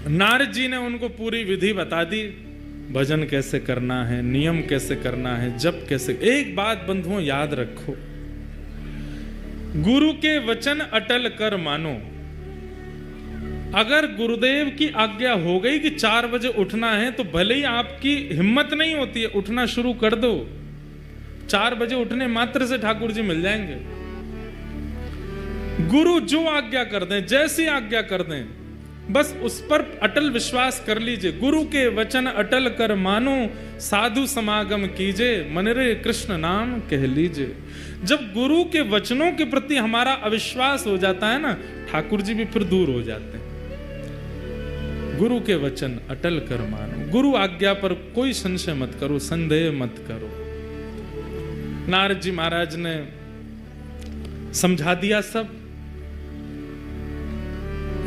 नारद जी ने उनको पूरी विधि बता दी, भजन कैसे करना है, नियम कैसे करना है, जप कैसे। एक बात बंधुओं याद रखो, गुरु के वचन अटल कर मानो। अगर गुरुदेव की आज्ञा हो गई कि 4 बजे उठना है, तो भले ही आपकी हिम्मत नहीं होती है, उठना शुरू कर दो। 4 बजे उठने मात्र से ठाकुर जी मिल जाएंगे। गुरु जो आज्ञा कर दें, जैसी आज्ञा कर दें, बस उस पर अटल विश्वास कर लीजिए। गुरु के वचन अटल कर मानो, साधु समागम कीजिए, मन रे कृष्ण नाम कह लीजिए। जब गुरु के वचनों के प्रति हमारा अविश्वास हो जाता है ना, ठाकुर जी भी फिर दूर हो जाते हैं। गुरु के वचन अटल कर मानो, गुरु आज्ञा पर कोई संशय मत करो, संदेह मत करो। नारद जी महाराज ने समझा दिया सब,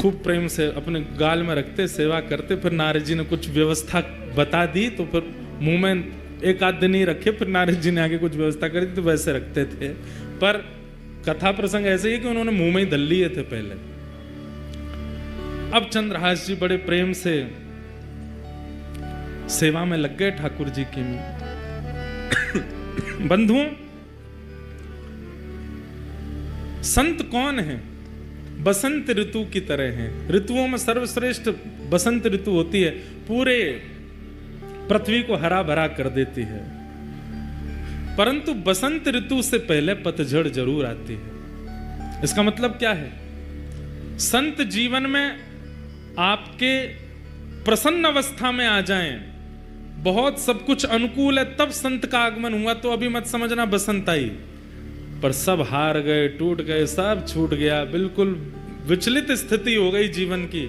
खूब प्रेम से अपने गाल में रखते, सेवा करते। फिर नारद जी ने कुछ व्यवस्था बता दी, तो फिर मुंह में एक आध दिन ही रखे, फिर नारद जी ने आगे कुछ व्यवस्था कर दी, तो वैसे रखते थे। पर कथा प्रसंग ऐसे ही कि उन्होंने मुंह में ही धल लिए थे पहले। अब चंद्रहास जी बड़े प्रेम से सेवा में लग गए ठाकुर जी की। बंधुओं, संत कौन है? बसंत ऋतु की तरह हैं। ऋतुओं में सर्वश्रेष्ठ बसंत ऋतु होती है, पूरे पृथ्वी को हरा भरा कर देती है। परंतु बसंत ऋतु से पहले पतझड़ जरूर आती है। इसका मतलब क्या है? संत जीवन में आपके प्रसन्न अवस्था में आ जाएं, बहुत सब कुछ अनुकूल है, तब संत का आगमन हुआ, तो अभी मत समझना बसंत आई। पर सब हार गए, टूट गए, सब छूट गया, बिल्कुल विचलित स्थिति हो गई जीवन की,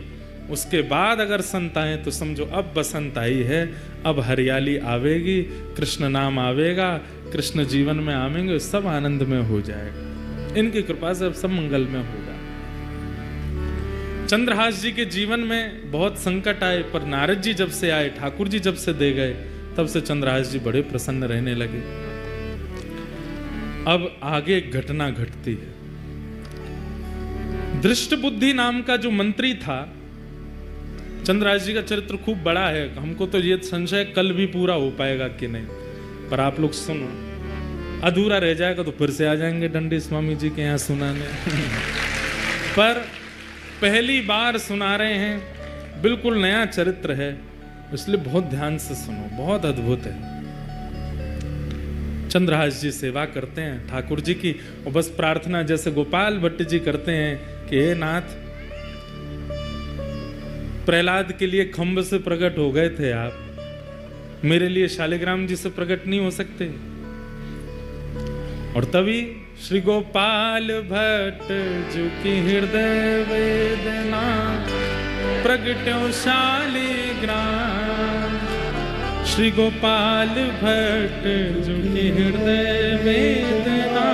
उसके बाद अगर संत आए तो समझो अब बसंत आई है, अब हरियाली आवेगी, कृष्ण नाम आवेगा, कृष्ण जीवन में आवेंगे, सब आनंद में हो जाएगा। इनकी कृपा से अब सब मंगल में होगा। चंद्रहास जी के जीवन में बहुत संकट आए, पर नारद जी जब से आए, ठाकुर जी जब से दे गए, तब से चंद्रहास जी बड़े प्रसन्न रहने लगे। अब आगे एक घटना घटती है। दृष्ट बुद्धि नाम का जो मंत्री था, चंद्रहास जी का चरित्र खूब बड़ा है, हमको तो ये संशय कल भी पूरा हो पाएगा कि नहीं, पर आप लोग सुनो, अधूरा रह जाएगा तो फिर से आ जाएंगे दंडी स्वामी जी के यहाँ सुनाने। पर पहली बार सुना रहे हैं, बिल्कुल नया चरित्र है, इसलिए बहुत ध्यान से सुनो, बहुत अद्भुत है। चंद्रहास जी सेवा करते हैं ठाकुर जी की, और बस प्रार्थना जैसे गोपाल भट्ट जी करते हैं कि हे नाथ, प्रहलाद के लिए खंभ से प्रकट हो गए थे आप, मेरे लिए शालिग्राम जी से प्रकट नहीं हो सकते? और तभी श्री गोपाल भट्ट जी की हृदय वेदना प्रगट्यो शालिग्राम। श्री गोपाल भट्ट जी की हृदय वेदना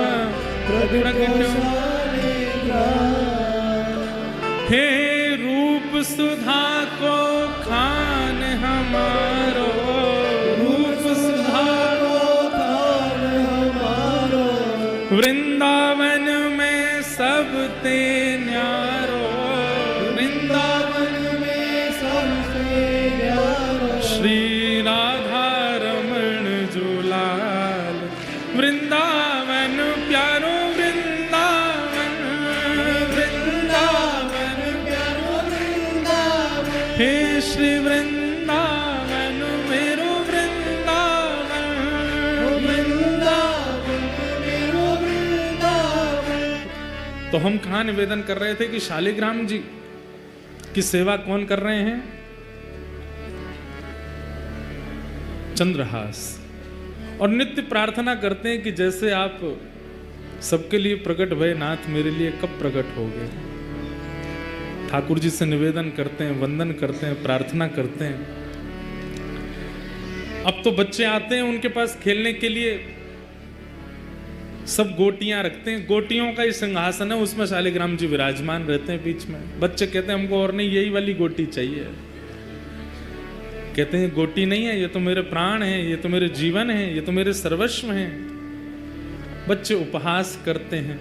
प्रगट्यो शालिग्राम। हे रूप सुधा को खान हमारो, रूप सुधा को खान हमारो, वृंदावन में सब ते न्यारो, वृंदावन में सब ते न्यारो। श्री राधा रमण जुलाल, वृंदावन प्यारो, वृंदावन, वृंदावन प्यारो, वृंदावन। हे श्री वृंदावन मेरो वृंदावन, वृंदावन मेरो वृंदावन। तो हम कहाँ निवेदन कर रहे थे कि शालिग्राम जी की सेवा कौन कर रहे हैं? चंद्रहास। और नित्य प्रार्थना करते हैं कि जैसे आप सबके लिए प्रकट भय नाथ, मेरे लिए कब प्रकट होगे। ठाकुर जी से निवेदन करते हैं, वंदन करते हैं, प्रार्थना करते हैं। अब तो बच्चे आते हैं उनके पास खेलने के लिए, सब गोटियां रखते हैं, गोटियों का ही सिंहासन है, उसमें शालिग्राम जी विराजमान रहते हैं बीच में। बच्चे कहते हैं हमको और नहीं, यही वाली गोटी चाहिए। कहते हैं गोटी नहीं है, ये तो मेरे प्राण हैं, ये तो मेरे जीवन है, ये तो मेरे सर्वस्व हैं। बच्चे उपहास करते हैं,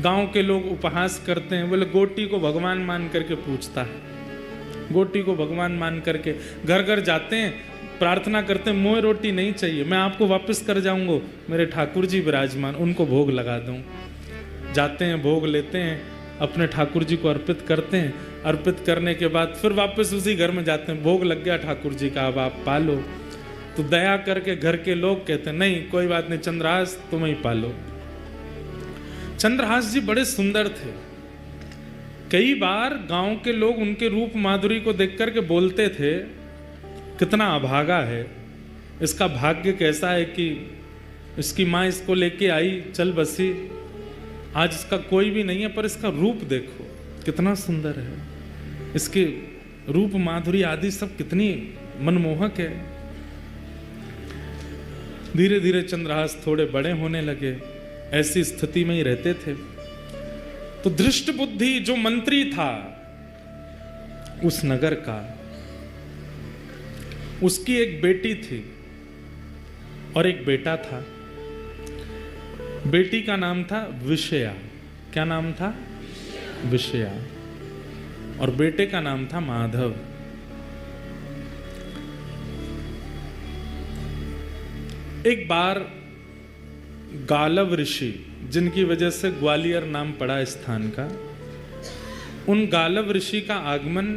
गांव के लोग उपहास करते हैं, बोले गोटी को भगवान मान करके पूछता है, गोटी को भगवान मान करके घर घर जाते हैं, प्रार्थना करते हैं, मोए रोटी नहीं चाहिए, मैं आपको वापस कर जाऊंगा, मेरे ठाकुर जी विराजमान, उनको भोग लगा दूं। जाते हैं, भोग लेते हैं, अपने ठाकुर जी को अर्पित करते हैं, अर्पित करने के बाद फिर वापस उसी घर में जाते हैं, भोग लग गया ठाकुर जी का, अब आप पालो। तो दया करके घर के लोग कहते हैं नहीं कोई बात नहीं, चंद्रहास तुम ही पालो। चंद्रहास जी बड़े सुंदर थे, कई बार गांव के लोग उनके रूप माधुरी को देख करके बोलते थे, कितना अभागा है, इसका भाग्य कैसा है कि इसकी माँ इसको लेके आई, चल बसी, आज इसका कोई भी नहीं है, पर इसका रूप देखो कितना सुंदर है, इसके रूप माधुरी आदि सब कितनी मनमोहक है। धीरे धीरे चंद्रहास थोड़े बड़े होने लगे, ऐसी स्थिति में ही रहते थे। तो दृष्ट बुद्धि जो मंत्री था उस नगर का, उसकी एक बेटी थी और एक बेटा था। बेटी का नाम था विषया। क्या नाम था? विषया। और बेटे का नाम था माधव। एक बार गालव ऋषि, जिनकी वजह से ग्वालियर नाम पड़ा स्थान का, उन गालव ऋषि का आगमन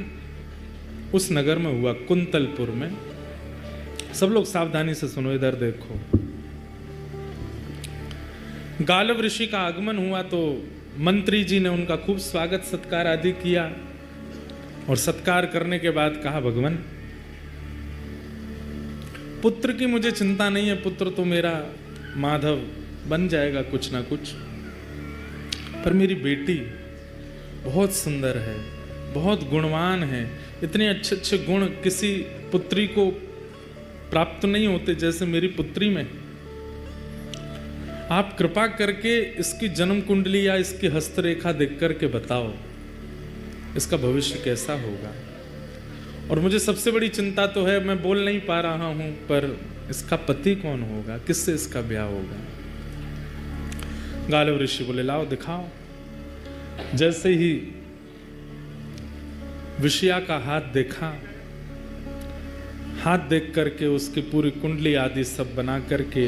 उस नगर में हुआ, कुंतलपुर में। सब लोग सावधानी से सुनो, इधर देखो। गालव ऋषि का आगमन हुआ तो मंत्री जी ने उनका खूब स्वागत सत्कार आदि किया, और सत्कार करने के बाद कहा, भगवान पुत्र की मुझे चिंता नहीं है, पुत्र तो मेरा माधव बन जाएगा कुछ ना कुछ, पर मेरी बेटी बहुत सुंदर है, बहुत गुणवान है, इतने अच्छे अच्छे गुण किसी पुत्री को प्राप्त नहीं होते जैसे मेरी पुत्री में। आप कृपा करके इसकी जन्म कुंडली या इसकी हस्तरेखा देख करके बताओ इसका भविष्य कैसा होगा। और मुझे सबसे बड़ी चिंता तो है, मैं बोल नहीं पा रहा हूं, पर इसका पति कौन होगा, किससे इसका ब्याह होगा। गालव ऋषि बोले, लाओ दिखाओ। जैसे ही विषया का हाथ देखा, हाथ देख करके उसकी पूरी कुंडली आदि सब बना करके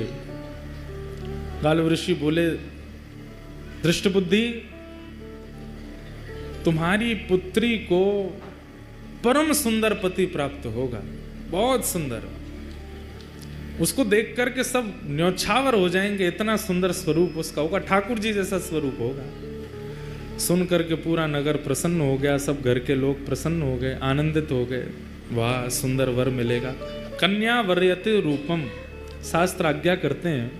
गालव ऋषि बोले, दृष्ट बुद्धि, तुम्हारी पुत्री को परम सुंदर पति प्राप्त होगा, बहुत सुंदर। उसको देख करके सब न्यौछावर हो जाएंगे, इतना सुंदर स्वरूप उसका होगा, ठाकुर जी जैसा स्वरूप होगा। सुन करके पूरा नगर प्रसन्न हो गया, सब घर के लोग प्रसन्न हो गए, आनंदित हो गए, वाह सुंदर वर मिलेगा। कन्या वर्यते रूपम, शास्त्र आज्ञा करते हैं।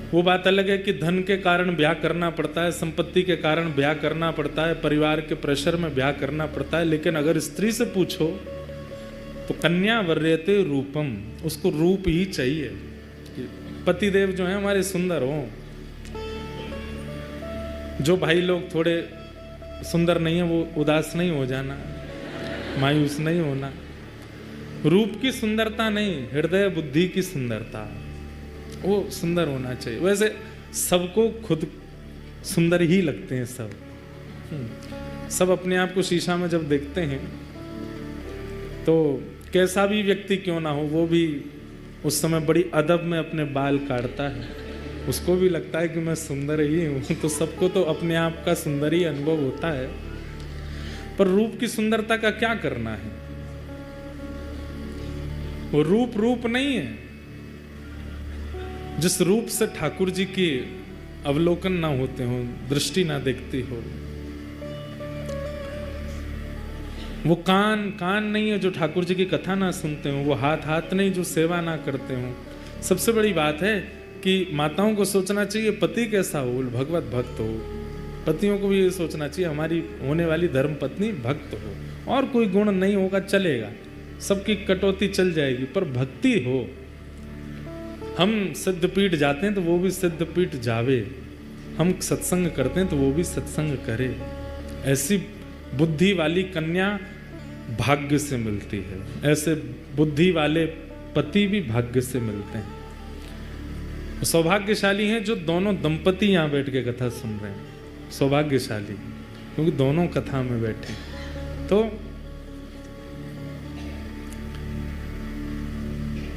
वो बात अलग है कि धन के कारण ब्याह करना पड़ता है, संपत्ति के कारण ब्याह करना पड़ता है, परिवार के प्रेशर में ब्याह करना पड़ता है, लेकिन अगर स्त्री से पूछो तो कन्या वर्यते रूपम, उसको रूप ही चाहिए। पतिदेव जो है हमारे सुंदर हो। जो भाई लोग थोड़े सुंदर नहीं है वो उदास नहीं हो जाना, मायूस नहीं होना। रूप की सुंदरता नहीं, हृदय बुद्धि की सुंदरता, वो सुंदर होना चाहिए। वैसे सबको खुद सुंदर ही लगते हैं सब अपने आप को शीशा में जब देखते हैं तो कैसा भी व्यक्ति क्यों ना हो, वो भी उस समय बड़ी अदब में अपने बाल काटता है, उसको भी लगता है कि मैं सुंदर ही हूँ। तो सबको तो अपने आप का सुंदर ही अनुभव होता है, पर रूप की सुंदरता का क्या करना है। वो रूप नहीं है। जिस रूप से ठाकुर जी की अवलोकन ना होते हो, दृष्टि ना देखती हो, वो कान नहीं है जो ठाकुर जी की कथा ना सुनते हो, वो हाथ नहीं जो सेवा ना करते हो। सबसे बड़ी बात है कि माताओं को सोचना चाहिए पति कैसा हो, भगवत भक्त हो। पतियों को भी ये सोचना चाहिए हमारी होने वाली धर्म पत्नी भक्त हो, और कोई गुण नहीं होगा चलेगा, सबकी कटौती चल जाएगी, पर भक्ति हो। हम सिद्धपीठ जाते हैं तो वो भी सिद्धपीठ जावे, हम सत्संग करते हैं तो वो भी सत्संग करे। ऐसी बुद्धि वाली कन्या भाग्य से मिलती है, ऐसे बुद्धि वाले पति भी भाग्य से मिलते हैं। सौभाग्यशाली हैं जो दोनों दंपति यहाँ बैठ के कथा सुन रहे हैं, सौभाग्यशाली, क्योंकि दोनों कथा में बैठे। तो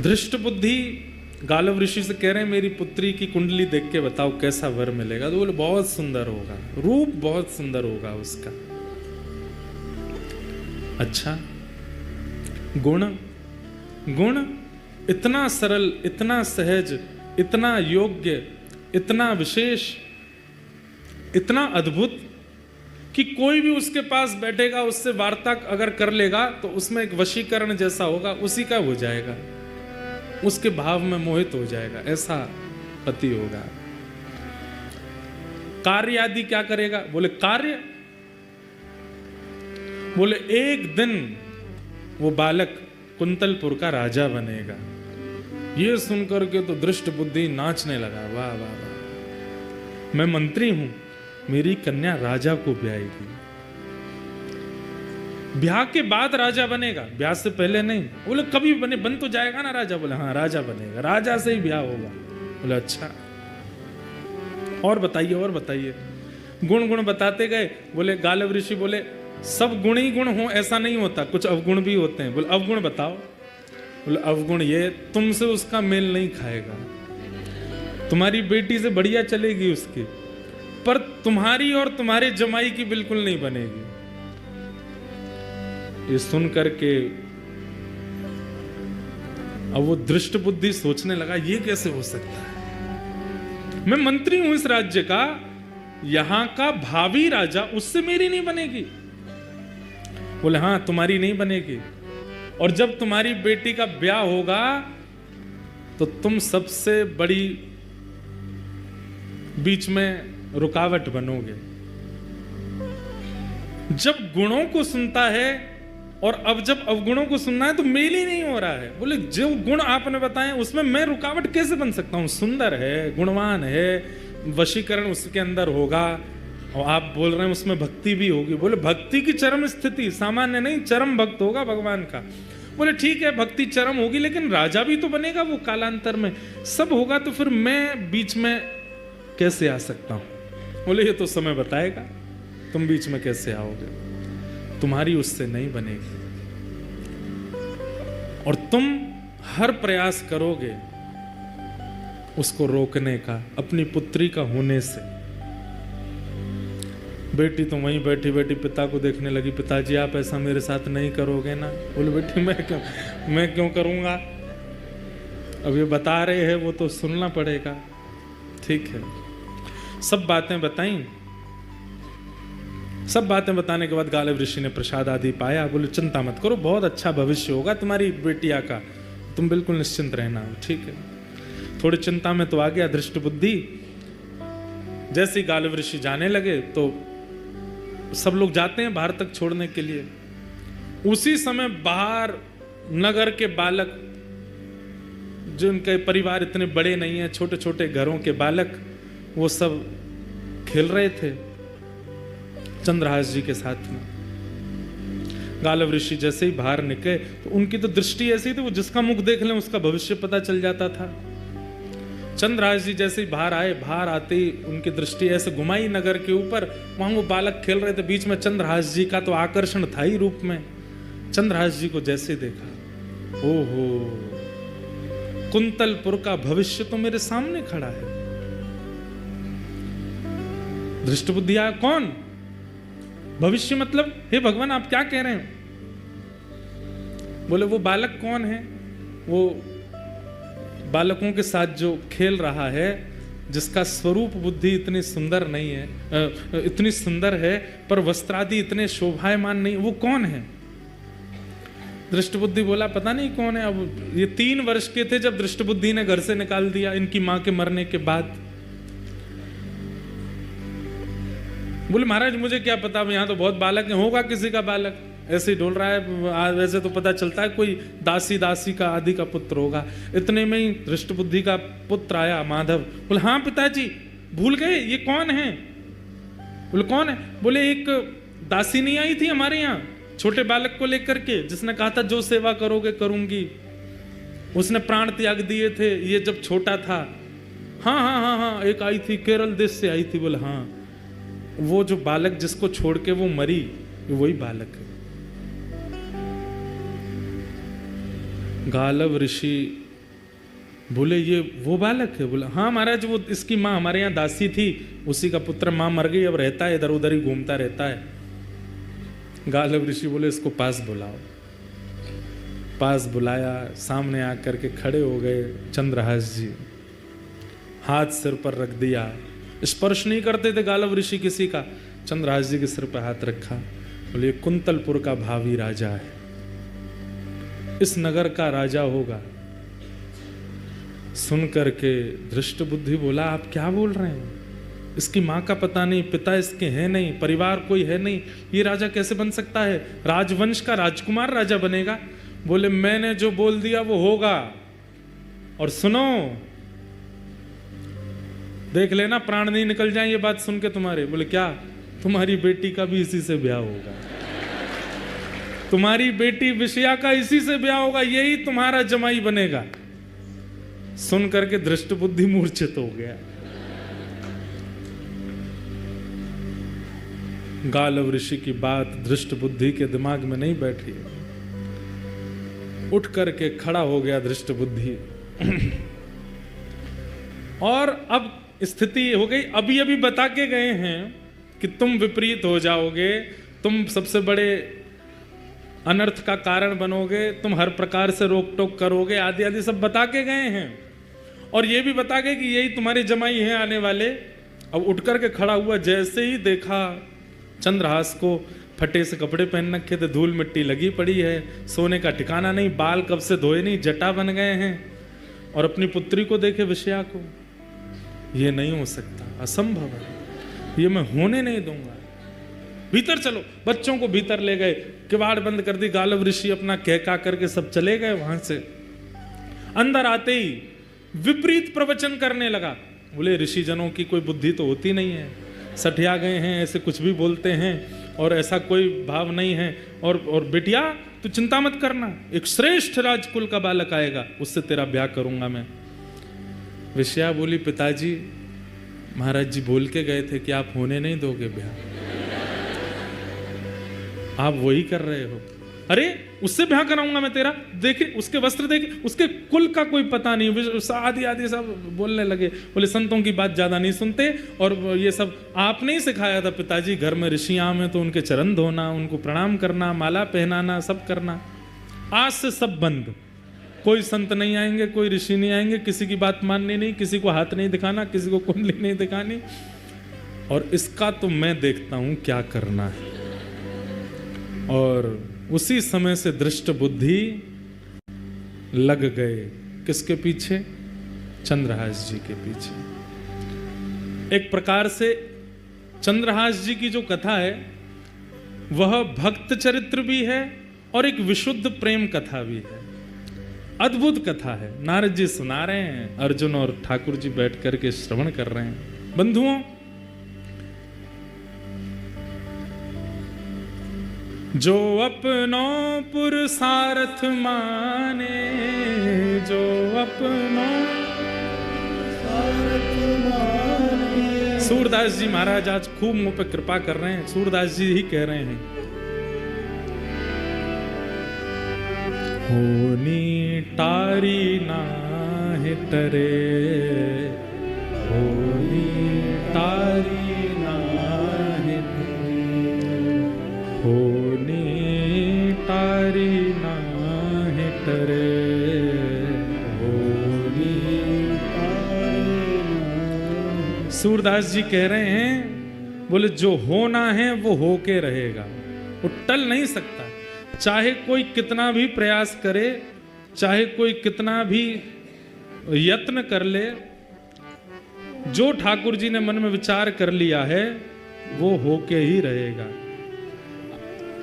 दृष्ट बुद्धि गालव ऋषि से कह रहे हैं मेरी पुत्री की कुंडली देख के बताओ कैसा वर मिलेगा। तो बोले बहुत सुंदर होगा, रूप बहुत सुंदर होगा उसका। अच्छा, गुण इतना सरल, इतना सहज, इतना योग्य, इतना विशेष, इतना अद्भुत कि कोई भी उसके पास बैठेगा, उससे वार्ता अगर कर लेगा तो उसमें एक वशीकरण जैसा होगा, उसी का हो जाएगा, उसके भाव में मोहित हो जाएगा, ऐसा पति होगा। कार्य आदि क्या करेगा? बोले कार्य, बोले एक दिन वो बालक कुंतलपुर का राजा बनेगा। ये सुनकर के तो दृष्ट बुद्धि नाचने लगा, वाह वाह वाह, मैं मंत्री हूं, मेरी कन्या राजा को ब्याहेगी। ब्याह के बाद राजा बनेगा, ब्याह से पहले नहीं। बोले कभी बन तो जाएगा ना राजा? बोले हाँ राजा बनेगा, राजा से ही ब्याह होगा। बोले अच्छा, और बताइए और बताइए। गुण गुण बताते गए। बोले गालव ऋषि बोले सब गुण ही गुण हो ऐसा नहीं होता, कुछ अवगुण भी होते हैं। बोले अवगुण बताओ। बोले अवगुण ये, तुमसे उसका मेल नहीं खाएगा, तुम्हारी बेटी से बढ़िया चलेगी उसकी, पर तुम्हारी और तुम्हारे जमाई की बिल्कुल नहीं बनेगी। ये सुन करके अब वो दृष्ट बुद्धि सोचने लगा, ये कैसे हो सकता है? मैं मंत्री हूं इस राज्य का, यहां का भावी राजा, उससे मेरी नहीं बनेगी। बोले हाँ तुम्हारी नहीं बनेगी, और जब तुम्हारी बेटी का ब्याह होगा तो तुम सबसे बड़ी बीच में रुकावट बनोगे। जब गुणों को सुनता है और अब जब अवगुणों को सुनना है तो मेल ही नहीं हो रहा है। बोले जो गुण आपने बताए उसमें मैं रुकावट कैसे बन सकता हूं? सुंदर है, गुणवान है, वशीकरण उसके अंदर होगा, और आप बोल रहे हैं उसमें भक्ति भी होगी। बोले भक्ति की चरम स्थिति, सामान्य नहीं, चरम भक्त होगा भगवान का। बोले ठीक है भक्ति चरम होगी, लेकिन राजा भी तो बनेगा वो कालांतर में, सब होगा, तो फिर मैं बीच में कैसे आ सकता हूं? बोले ये तो समय बताएगा, तुम बीच में कैसे आओगे, तुम्हारी उससे नहीं बनेगी, और तुम हर प्रयास करोगे उसको रोकने का, अपनी पुत्री का होने से। बेटी तो वहीं बैठी बैठी पिता को देखने लगी, पिताजी आप ऐसा मेरे साथ नहीं करोगे ना? बोले बेटी मैं क्यों करूंगा, अब ये बता रहे हैं वो तो सुनना पड़ेगा। ठीक है, सब बातें बताई। सब बातें बताने के बाद गालव ऋषि ने प्रसाद आदि पाया। बोले चिंता मत करो, बहुत अच्छा भविष्य होगा तुम्हारी बेटिया का, तुम बिल्कुल निश्चिंत रहना। ठीक है, थोड़ी चिंता में तो आ गया दृष्ट बुद्धि। जैसे ही गालव ऋषि जाने लगे तो सब लोग जाते हैं बाहर तक छोड़ने के लिए। उसी समय बाहर नगर के बालक, जिनके परिवार इतने बड़े नहीं है, छोटे छोटे घरों के बालक, वो सब खेल रहे थे चंद्रहास जी के साथ में। गालव ऋषि जैसे ही बाहर निकले तो उनकी तो दृष्टि ऐसी थी, वो जिसका मुख देख लें उसका भविष्य पता चल जाता था। चंद्रहास जी जैसे ही बाहर आए, बाहर आते ही उनकी दृष्टि ऐसे घुमाई नगर के ऊपर, वहां वो बालक खेल रहे थे, बीच में चंद्रहास जी का तो आकर्षण था ही रूप में। चंद्रहास जी को जैसे देखा, ओहो कुंतलपुर का भविष्य तो मेरे सामने खड़ा है। दृष्ट बुद्धि आया, कौन भविष्य मतलब? हे भगवान आप क्या कह रहे हैं? बोले वो बालक कौन है? वो बालकों के साथ जो खेल रहा है, जिसका स्वरूप बुद्धि इतनी सुंदर नहीं है, इतनी सुंदर है पर वस्त्रादि इतने शोभायमान नहीं, वो कौन है? दृष्ट बुद्धि बोला पता नहीं कौन है। अब ये 3 वर्ष के थे जब दृष्ट बुद्धि ने घर से निकाल दिया इनकी मां के मरने के बाद। बोले महाराज मुझे क्या पता, यहाँ तो बहुत बालक है, होगा किसी का बालक ऐसे ही डोल रहा है, वैसे तो पता चलता है कोई दासी का आदि का पुत्र होगा। इतने में ही दृष्ट बुद्धि का पुत्र आया माधव। बोले हाँ पिताजी भूल गए ये कौन है? बोले कौन है? बोले एक दासी नहीं आई थी हमारे यहाँ छोटे बालक को लेकर के, जिसने कहा था जो सेवा करोगे करूंगी, उसने प्राण त्याग दिए थे ये जब छोटा था। हाँ हाँ हाँ हाँ एक आई थी, केरल देश से आई थी। बोले हाँ वो जो बालक जिसको छोड़ के वो मरी, वही बालक है। गालव ऋषि बोले ये वो बालक है? बोले हाँ महाराज वो इसकी माँ हमारे यहाँ दासी थी, उसी का पुत्र, माँ मर गई, अब रहता है इधर उधर ही घूमता रहता है। गालव ऋषि बोले इसको पास बुलाओ। पास बुलाया, सामने आकर के खड़े हो गए चंद्रहास जी, हाथ सिर पर रख दिया। स्पर्श नहीं करते थे गालव ऋषि किसी का, चंद्रहास जी के सिर पर हाथ रखा, बोले कुंतलपुर का भावी राजा है, इस नगर का राजा होगा। सुन करके धृष्ट बुद्धि बोला आप क्या बोल रहे हैं, इसकी माँ का पता नहीं, पिता इसके हैं नहीं, परिवार कोई है नहीं, ये राजा कैसे बन सकता है, राजवंश का राजकुमार राजा बनेगा। बोले मैंने जो बोल दिया वो होगा, और सुनो देख लेना प्राण नहीं निकल जाए ये बात सुन के तुम्हारे। बोले क्या, तुम्हारी बेटी का भी इसी से ब्याह होगा, तुम्हारी बेटी विषया का इसी से ब्याह होगा, यही तुम्हारा जमाई बनेगा। सुन करके धृष्ट बुद्धि मूर्छित हो गया। गालव ऋषि की बात धृष्ट बुद्धि के दिमाग में नहीं बैठी, उठ करके खड़ा हो गया धृष्ट बुद्धि। और अब स्थिति हो गई, अभी अभी बता के गए हैं कि तुम विपरीत हो जाओगे, तुम सबसे बड़े अनर्थ का कारण बनोगे, तुम हर प्रकार से रोक टोक करोगे, आदि आदि सब बता के गए हैं। और ये भी बता गए कि यही तुम्हारे जमाई हैं आने वाले। अब उठ करके खड़ा हुआ, जैसे ही देखा चंद्रहास को फटे से कपड़े पहन रखे थे, धूल मिट्टी लगी पड़ी है, सोने का ठिकाना नहीं, बाल कब से धोए नहीं, जटा बन गए हैं। और अपनी पुत्री को देखे विषया को, ये नहीं हो सकता, असंभव है, ये मैं होने नहीं दूंगा, भीतर चलो। बच्चों को भीतर ले गए, किवाड़ बंद कर दी, गालव ऋषि अपना कहका करके सब चले गए वहां से। अंदर आते ही विपरीत प्रवचन करने लगा। बोले ऋषि जनों की कोई बुद्धि तो होती नहीं है, सठिया गए हैं, ऐसे कुछ भी बोलते हैं, और ऐसा कोई भाव नहीं है। और बेटिया तू चिंता मत करना, एक श्रेष्ठ राजकुल का बालक आएगा, उससे तेरा ब्याह करूंगा मैं। विषया बोली पिताजी, महाराज जी बोल के गए थे कि आप होने नहीं दोगे ब्याह, आप वही कर रहे हो। अरे उससे ब्याह कराऊंगा मैं तेरा, देखे उसके वस्त्र देखे, उसके कुल का कोई पता नहीं, आदि आदि सब बोलने लगे। बोले संतों की बात ज्यादा नहीं सुनते, और ये सब आपने ही सिखाया था पिताजी, घर में ऋषियां में तो उनके चरण धोना, उनको प्रणाम करना, माला पहनाना, सब करना। आज से सब बंद, कोई संत नहीं आएंगे, कोई ऋषि नहीं आएंगे, किसी की बात माननी नहीं, किसी को हाथ नहीं दिखाना, किसी को कुंडली नहीं दिखानी, और इसका तो मैं देखता हूं क्या करना है। और उसी समय से दृष्ट बुद्धि लग गए किसके पीछे, चंद्रहास जी के पीछे। एक प्रकार से चंद्रहास जी की जो कथा है वह भक्त चरित्र भी है और एक विशुद्ध प्रेम कथा भी है, अद्भुत कथा है। नारद जी सुना रहे हैं, अर्जुन और ठाकुर जी बैठ करके श्रवण कर रहे हैं। बंधुओं, जो अपनों पुरुषार्थ माने, जो अपनों माने। सूरदास जी महाराज आज खूब मुंह पे कृपा कर रहे हैं, सूरदास जी ही कह रहे हैं, होनी टारी नाहि टरे, होनी टारी नाहि होनी टारी नाहि टरे, होनी टारी। सूरदास जी कह रहे हैं, बोले जो होना है वो होके रहेगा, वो टल नहीं सकता। चाहे कोई कितना भी प्रयास करे, चाहे कोई कितना भी यत्न कर ले, जो ठाकुर जी ने मन में विचार कर लिया है वो होके ही रहेगा।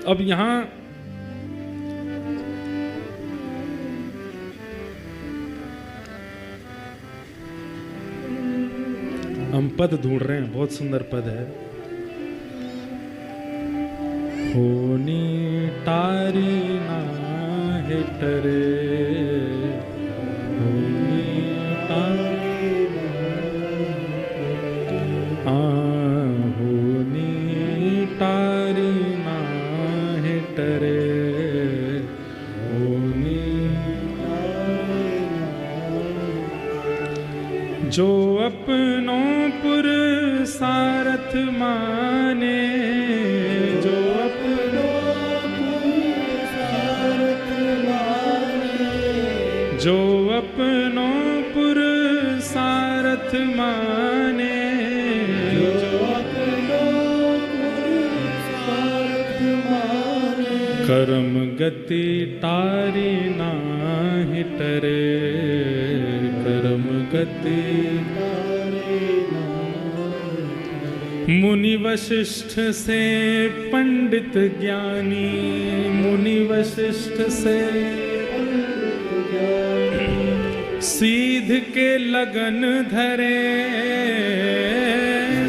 अब यहां हम पद ढूंढ रहे हैं, बहुत सुंदर पद है। होनी टारी नाहि टरे, होनी टारी होनी टारी नाहि टरे, होनी जो अपनों पुरुषार्थ माने, जो जो अपनों पुरुषार्थ माने, जो अपनों कर्म गति तारी नाहि टरे, कर्म गति मुनि वशिष्ठ से पंडित ज्ञानी, मुनि वशिष्ठ से सीध के लगन धरे,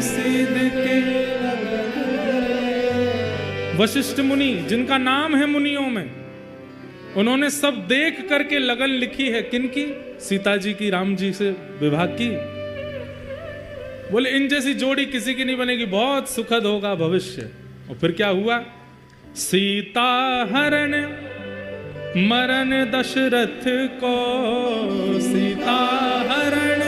सीध के वशिष्ठ मुनि जिनका नाम है मुनियों में, उन्होंने सब देख करके लगन लिखी है। किनकी? सीता जी की, राम जी से विवाह की। बोले इन जैसी जोड़ी किसी की नहीं बनेगी, बहुत सुखद होगा भविष्य। और फिर क्या हुआ? सीता हरण मरण दशरथ को, सीता हरण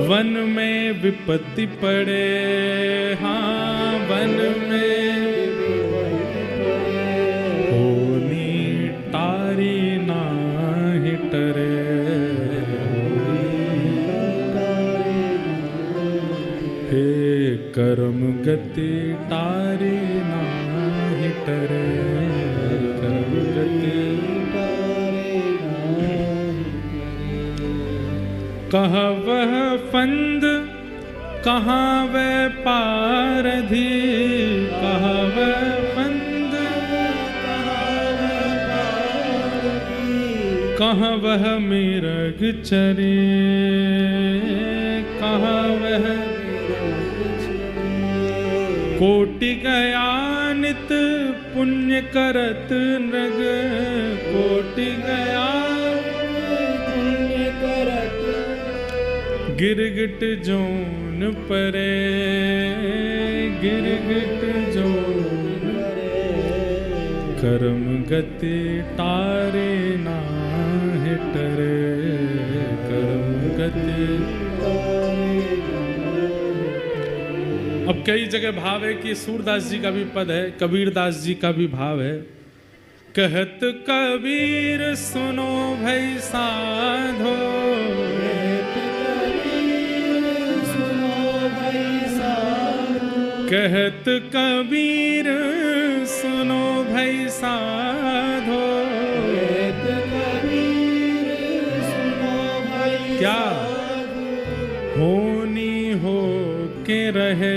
वन में विपत्ति पड़े, हाँ वन में होनी तारी नाहि टरे, हे कर्म गति तारी नाहि टरे, कर्म गति कहाँ वह फंद कहाँ वह पारधी, कहाँ वह फंद कहाँ वह मिरग चरे, कहाँ वह कोटि गया नित पुण्य करत नृग, कोटि गया गिरगिट जोन परे, गिरगिट जोन कर्म गति तारे नाहि टरे, कर्म गति। अब कई जगह भाव है कि सूरदास जी का भी पद है, कबीरदास जी का भी भाव है। कहत कबीर सुनो भई साधो, कहत कबीर सुनो भई साधो, क्या होनी हो के रहे,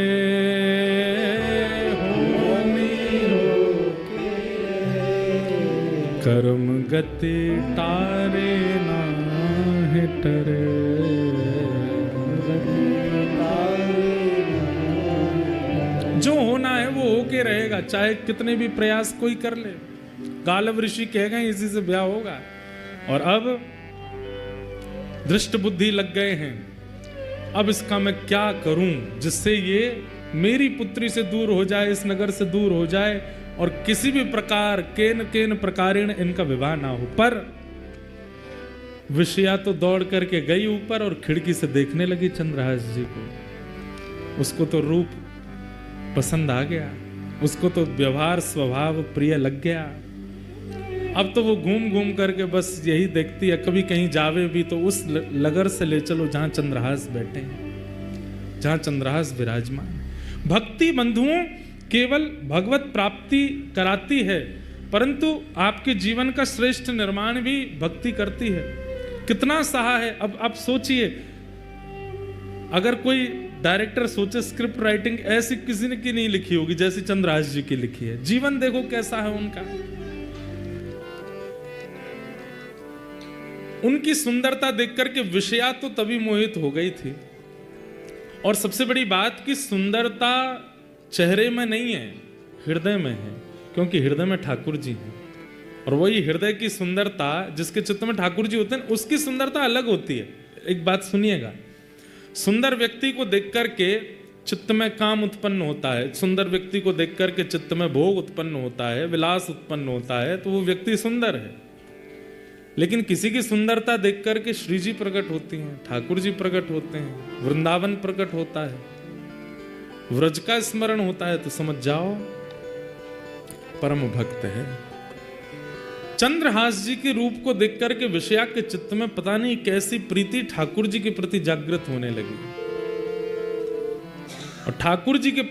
होनी हो कर्म गति तारे नाहि टरे, जो होना है वो होके रहेगा, चाहे कितने भी प्रयास कोई कर ले। गालव ऋषि कह गए इसी से ब्याह होगा, और अब दृष्ट बुद्धि लग गए हैं। अब इसका मैं क्या करूं जिससे ये मेरी पुत्री से दूर हो जाए, इस नगर से दूर हो जाए, और किसी भी प्रकार केन केन प्रकारेण इनका विवाह ना हो। पर विषया तो दौड़ करके गई ऊपर और खिड़की से देखने लगी चंद्रहास जी को। उसको तो रूप पसंद आ गया, उसको तो व्यवहार स्वभाव प्रिय लग गया। अब तो वो घूम घूम करके बस यही देखती है, कभी कहीं जावे भी तो उस नगर से ले चलो जहां चंद्रहास बैठे हैं, जहां चंद्रहास विराजमान। भक्ति बंधुओं केवल भगवत प्राप्ति कराती है, परंतु आपके जीवन का श्रेष्ठ निर्माण भी भक्ति करती है। कितना सहा है। अब आप सोचिए, अगर कोई डायरेक्टर सोचे स्क्रिप्ट राइटिंग ऐसी किसी ने की नहीं लिखी होगी जैसी चंद्रहास जी की लिखी है। जीवन देखो कैसा है उनका। उनकी सुंदरता देख करके विषया तो तभी मोहित हो गई थी। और सबसे बड़ी बात कि सुंदरता चेहरे में नहीं है, हृदय में है, क्योंकि हृदय में ठाकुर जी हैं। और वही हृदय की सुंदरता, जिसके चित्त में ठाकुर जी होते हैं, उसकी सुंदरता अलग होती है। एक बात सुनिएगा, सुंदर व्यक्ति को देख करके चित्त में काम उत्पन्न होता है, सुंदर व्यक्ति को देख करके चित्त में भोग उत्पन्न होता है, विलास उत्पन्न होता है, तो वो व्यक्ति सुंदर है। लेकिन किसी की सुंदरता देख करके श्री जी प्रकट होती हैं, ठाकुर जी प्रकट होते हैं, वृंदावन प्रकट होता है, व्रज का स्मरण होता है, तो समझ जाओ परम भक्त है। चंद्रहास जी के रूप को देख करके विषया के चित्त में पता नहीं कैसी प्रीति ठाकुर जी के प्रति जागृत होने लगी। और ठाकुर जी के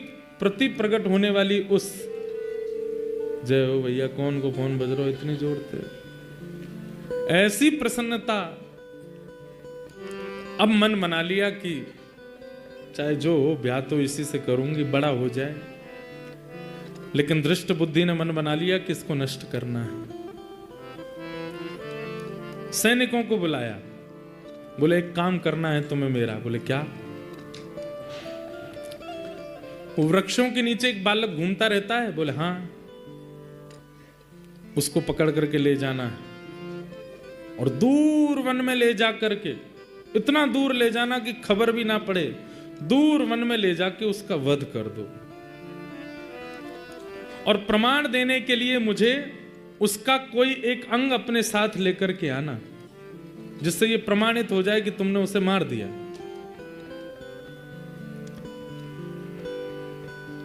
प्रति प्रकट होने वाली उस, जय हो भैया, कौन को फोन बज रहा हो इतनी जोड़ते, ऐसी प्रसन्नता। अब मन बना लिया कि चाहे जो हो, ब्याह तो इसी से करूंगी, बड़ा हो जाए। लेकिन दृष्ट बुद्धि ने मन बना लिया कि इसको नष्ट करना है। सैनिकों को बुलाया, बोले एक काम करना है तुम्हें मेरा। बोले क्या? वृक्षों के नीचे एक बालक घूमता रहता है। बोले हाँ, उसको पकड़ करके ले जाना है और दूर वन में ले जा करके, इतना दूर ले जाना कि खबर भी ना पड़े, दूर वन में ले जाके उसका वध कर दो। और प्रमाण देने के लिए मुझे उसका कोई एक अंग अपने साथ लेकर के आना, जिससे यह प्रमाणित हो जाए कि तुमने उसे मार दिया।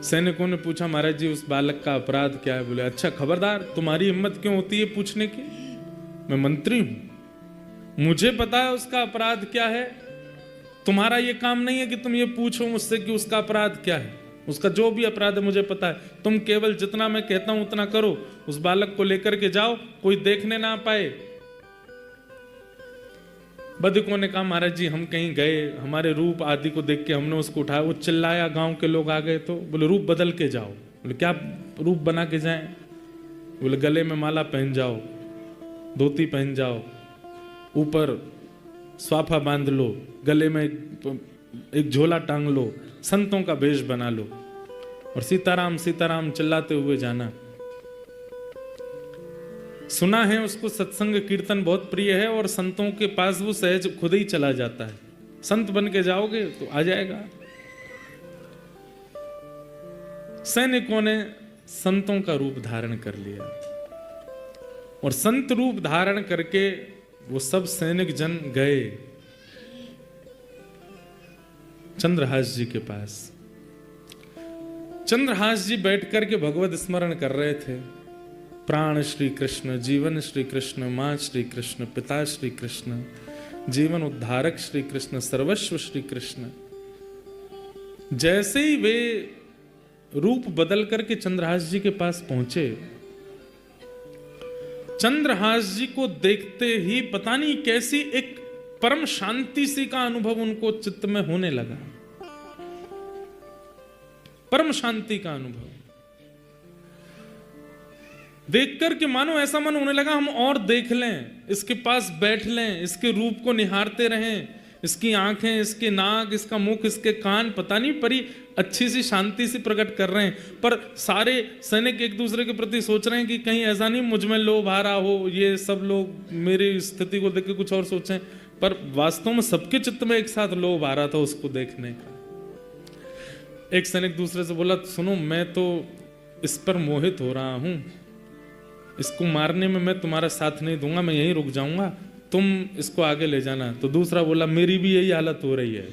सैनिकों ने पूछा, महाराज जी उस बालक का अपराध क्या है? बोले अच्छा, खबरदार, तुम्हारी हिम्मत क्यों होती है पूछने की? मैं मंत्री हूं, मुझे पता है उसका अपराध क्या है। तुम्हारा यह काम नहीं है कि तुम ये पूछो मुझसे कि उसका अपराध क्या है। उसका जो भी अपराध है मुझे पता है। तुम केवल जितना मैं कहता हूं उतना करो। उस बालक को लेकर के जाओ, कोई देखने ना पाए। बदकों ने कहा, महाराज जी हम कहीं गए, हमारे रूप आदि को देख के हमने उसको उठाया, वो चिल्लाया, गांव के लोग आ गए तो बोले रूप बदल के जाओ। बोले क्या रूप बना के जाएं? बोले गले में माला पहन जाओ, धोती पहन जाओ, ऊपर स्वाफा बांध लो, गले में एक झोला टांग लो, संतों का वेश बना लो और सीताराम सीताराम चिल्लाते हुए जाना। सुना है उसको सत्संग कीर्तन बहुत प्रिय है और संतों के पास वो सहज खुद ही चला जाता है। संत बन के जाओगे तो आ जाएगा। सैनिकों ने संतों का रूप धारण कर लिया और संत रूप धारण करके वो सब सैनिक जन गए चंद्रहास जी के पास। चंद्रहास जी बैठ करके भगवत स्मरण कर रहे थे। प्राण श्री कृष्ण, जीवन श्री कृष्ण, मां श्री कृष्ण, पिता श्री कृष्ण, जीवन उद्धारक श्री कृष्ण, सर्वस्व श्री कृष्ण। जैसे ही वे रूप बदल करके चंद्रहास जी के पास पहुंचे, चंद्रहास जी को देखते ही पता नहीं कैसी एक परम शांति सी का अनुभव उनको चित्त में होने लगा। परम शांति का अनुभव देख करके मानो ऐसा मन होने लगा हम और देख लें, इसके पास बैठ लें, इसके रूप को निहारते रहें, इसकी आंखें, इसके नाक, इसका मुख, इसके कान, पता नहीं परी अच्छी सी शांति से प्रकट कर रहे हैं। पर सारे सैनिक एक दूसरे के प्रति सोच रहे हैं कि कहीं ऐसा नहीं मुझ में लोभ आ रहा हो, ये सब लोग मेरी स्थिति को देख के कुछ और सोचें। पर वास्तव में सबके चित्त में एक साथ लोभ आ रहा था उसको देखने का। एक सैनिक दूसरे से बोला, सुनो मैं तो इस पर मोहित हो रहा हूं, इसको मारने में मैं तुम्हारा साथ नहीं दूंगा, मैं यहीं रुक जाऊंगा, तुम इसको आगे ले जाना। तो दूसरा बोला, मेरी भी यही हालत हो रही है।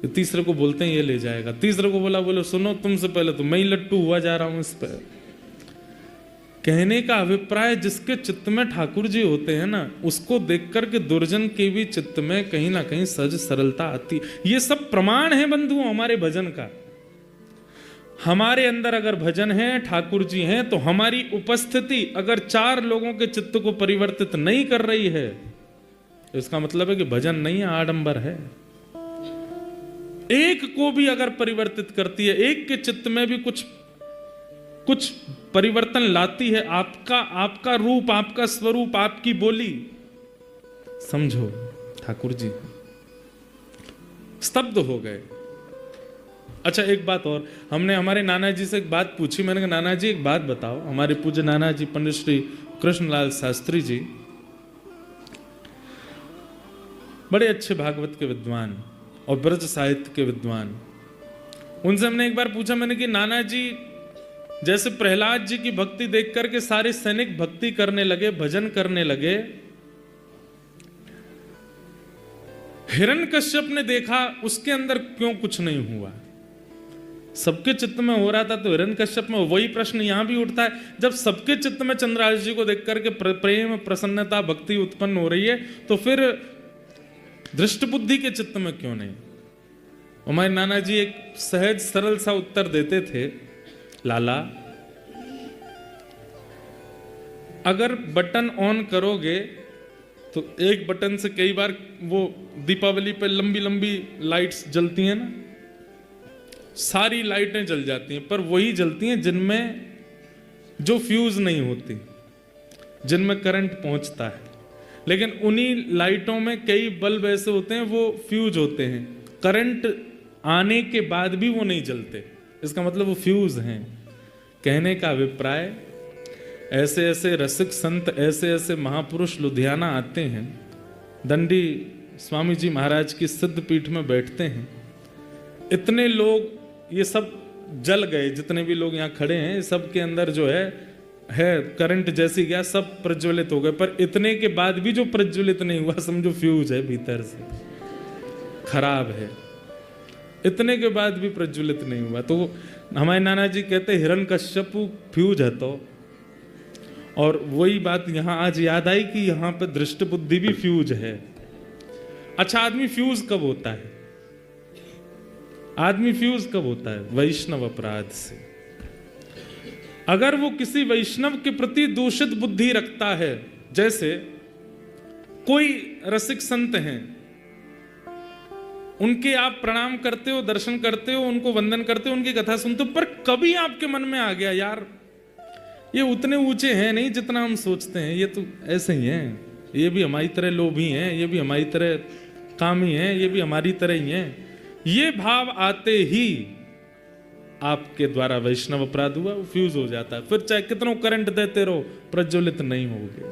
तीसरे को बोलते हैं ये ले जाएगा। तीसरे को बोले सुनो तुमसे पहले तो मैं ही लट्टू हुआ जा रहा हूं इस पर। कहने का अभिप्राय जिसके चित्त में ठाकुर जी होते हैं ना, उसको देख करके दुर्जन के भी चित्त में कहीं ना कहीं सहज सरलता आती। ये सब प्रमाण है बंधुओं हमारे भजन का। हमारे अंदर अगर भजन है, ठाकुर जी हैं, तो हमारी उपस्थिति अगर 4 लोगों के चित्त को परिवर्तित नहीं कर रही है, तो इसका मतलब है कि भजन नहीं है, आडंबर है। एक को भी अगर परिवर्तित करती है, एक के चित्त में भी कुछ परिवर्तन लाती है, आपका रूप, आपका स्वरूप, आपकी बोली, समझो ठाकुर जी स्तब्ध हो गए। अच्छा एक बात और, हमने हमारे नाना जी से एक बात पूछी। मैंने कहा नाना जी एक बात बताओ, हमारे पूज्य नाना जी पंडित श्री कृष्णलाल शास्त्री जी बड़े अच्छे भागवत के विद्वान और ब्रज साहित्य के विद्वान। उनसे हमने एक बार पूछा, मैंने कि नाना जी जैसे प्रहलाद जी की भक्ति देख करके सारे सैनिक भक्ति करने लगे, भजन करने लगे, हिरण्यकश्यप ने देखा उसके अंदर क्यों कुछ नहीं हुआ? सबके चित्त में हो रहा था तो हिरण्यकश्यप में वही प्रश्न यहां भी उठता है। जब सबके चित्त में चंद्रहास जी को देख करके प्रेम, प्रसन्नता, भक्ति उत्पन्न हो रही है, तो फिर दृष्ट बुद्धि के चित्त में क्यों नहीं? हमारे नाना जी एक सहज सरल सा उत्तर देते थे, लाला अगर बटन ऑन करोगे तो एक बटन से कई बार वो दीपावली पे लंबी लंबी लाइट्स जलती हैं ना, सारी लाइटें जल जाती हैं, पर वही जलती हैं जिनमें जो फ्यूज नहीं होती, जिनमें करंट पहुंचता है। लेकिन उन्हीं लाइटों में कई बल्ब ऐसे होते हैं वो फ्यूज होते हैं, करंट आने के बाद भी वो नहीं जलते, इसका मतलब वो फ्यूज हैं। कहने का अभिप्राय, ऐसे ऐसे रसिक संत, ऐसे ऐसे महापुरुष लुधियाना आते हैं, दंडी स्वामी जी महाराज की सिद्ध पीठ में बैठते हैं, इतने लोग ये सब जल गए, जितने भी लोग यहाँ खड़े हैं सब के अंदर जो है करंट जैसी गया, सब प्रज्वलित हो गए, पर इतने के बाद भी जो प्रज्वलित नहीं हुआ समझो फ्यूज है, भीतर से खराब है, इतने के बाद भी प्रज्वलित नहीं हुआ। तो हमारे नाना जी कहते हिरण्यकश्यपु फ्यूज है। तो और वही बात यहां आज याद आई कि यहां पे दृष्ट बुद्धि भी फ्यूज है। अच्छा, आदमी फ्यूज कब होता है? आदमी फ्यूज कब होता है? वैष्णव अपराध से। अगर वो किसी वैष्णव के प्रति दूषित बुद्धि रखता है, जैसे कोई रसिक संत हैं, उनके आप प्रणाम करते हो, दर्शन करते हो, उनको वंदन करते हो, उनकी कथा सुनते हो, पर कभी आपके मन में आ गया यार ये उतने ऊंचे हैं नहीं जितना हम सोचते हैं, ये तो ऐसे ही हैं, ये भी हमारी तरह लोभी हैं, ये भी हमारी तरह कामी हैं, ये भी हमारी तरह ही हैं, ये भाव आते ही आपके द्वारा वैष्णव अपराध हुआ, वो फ्यूज हो जाता है। फिर चाहे कितना करंट देते रहो प्रज्वलित नहीं होगे।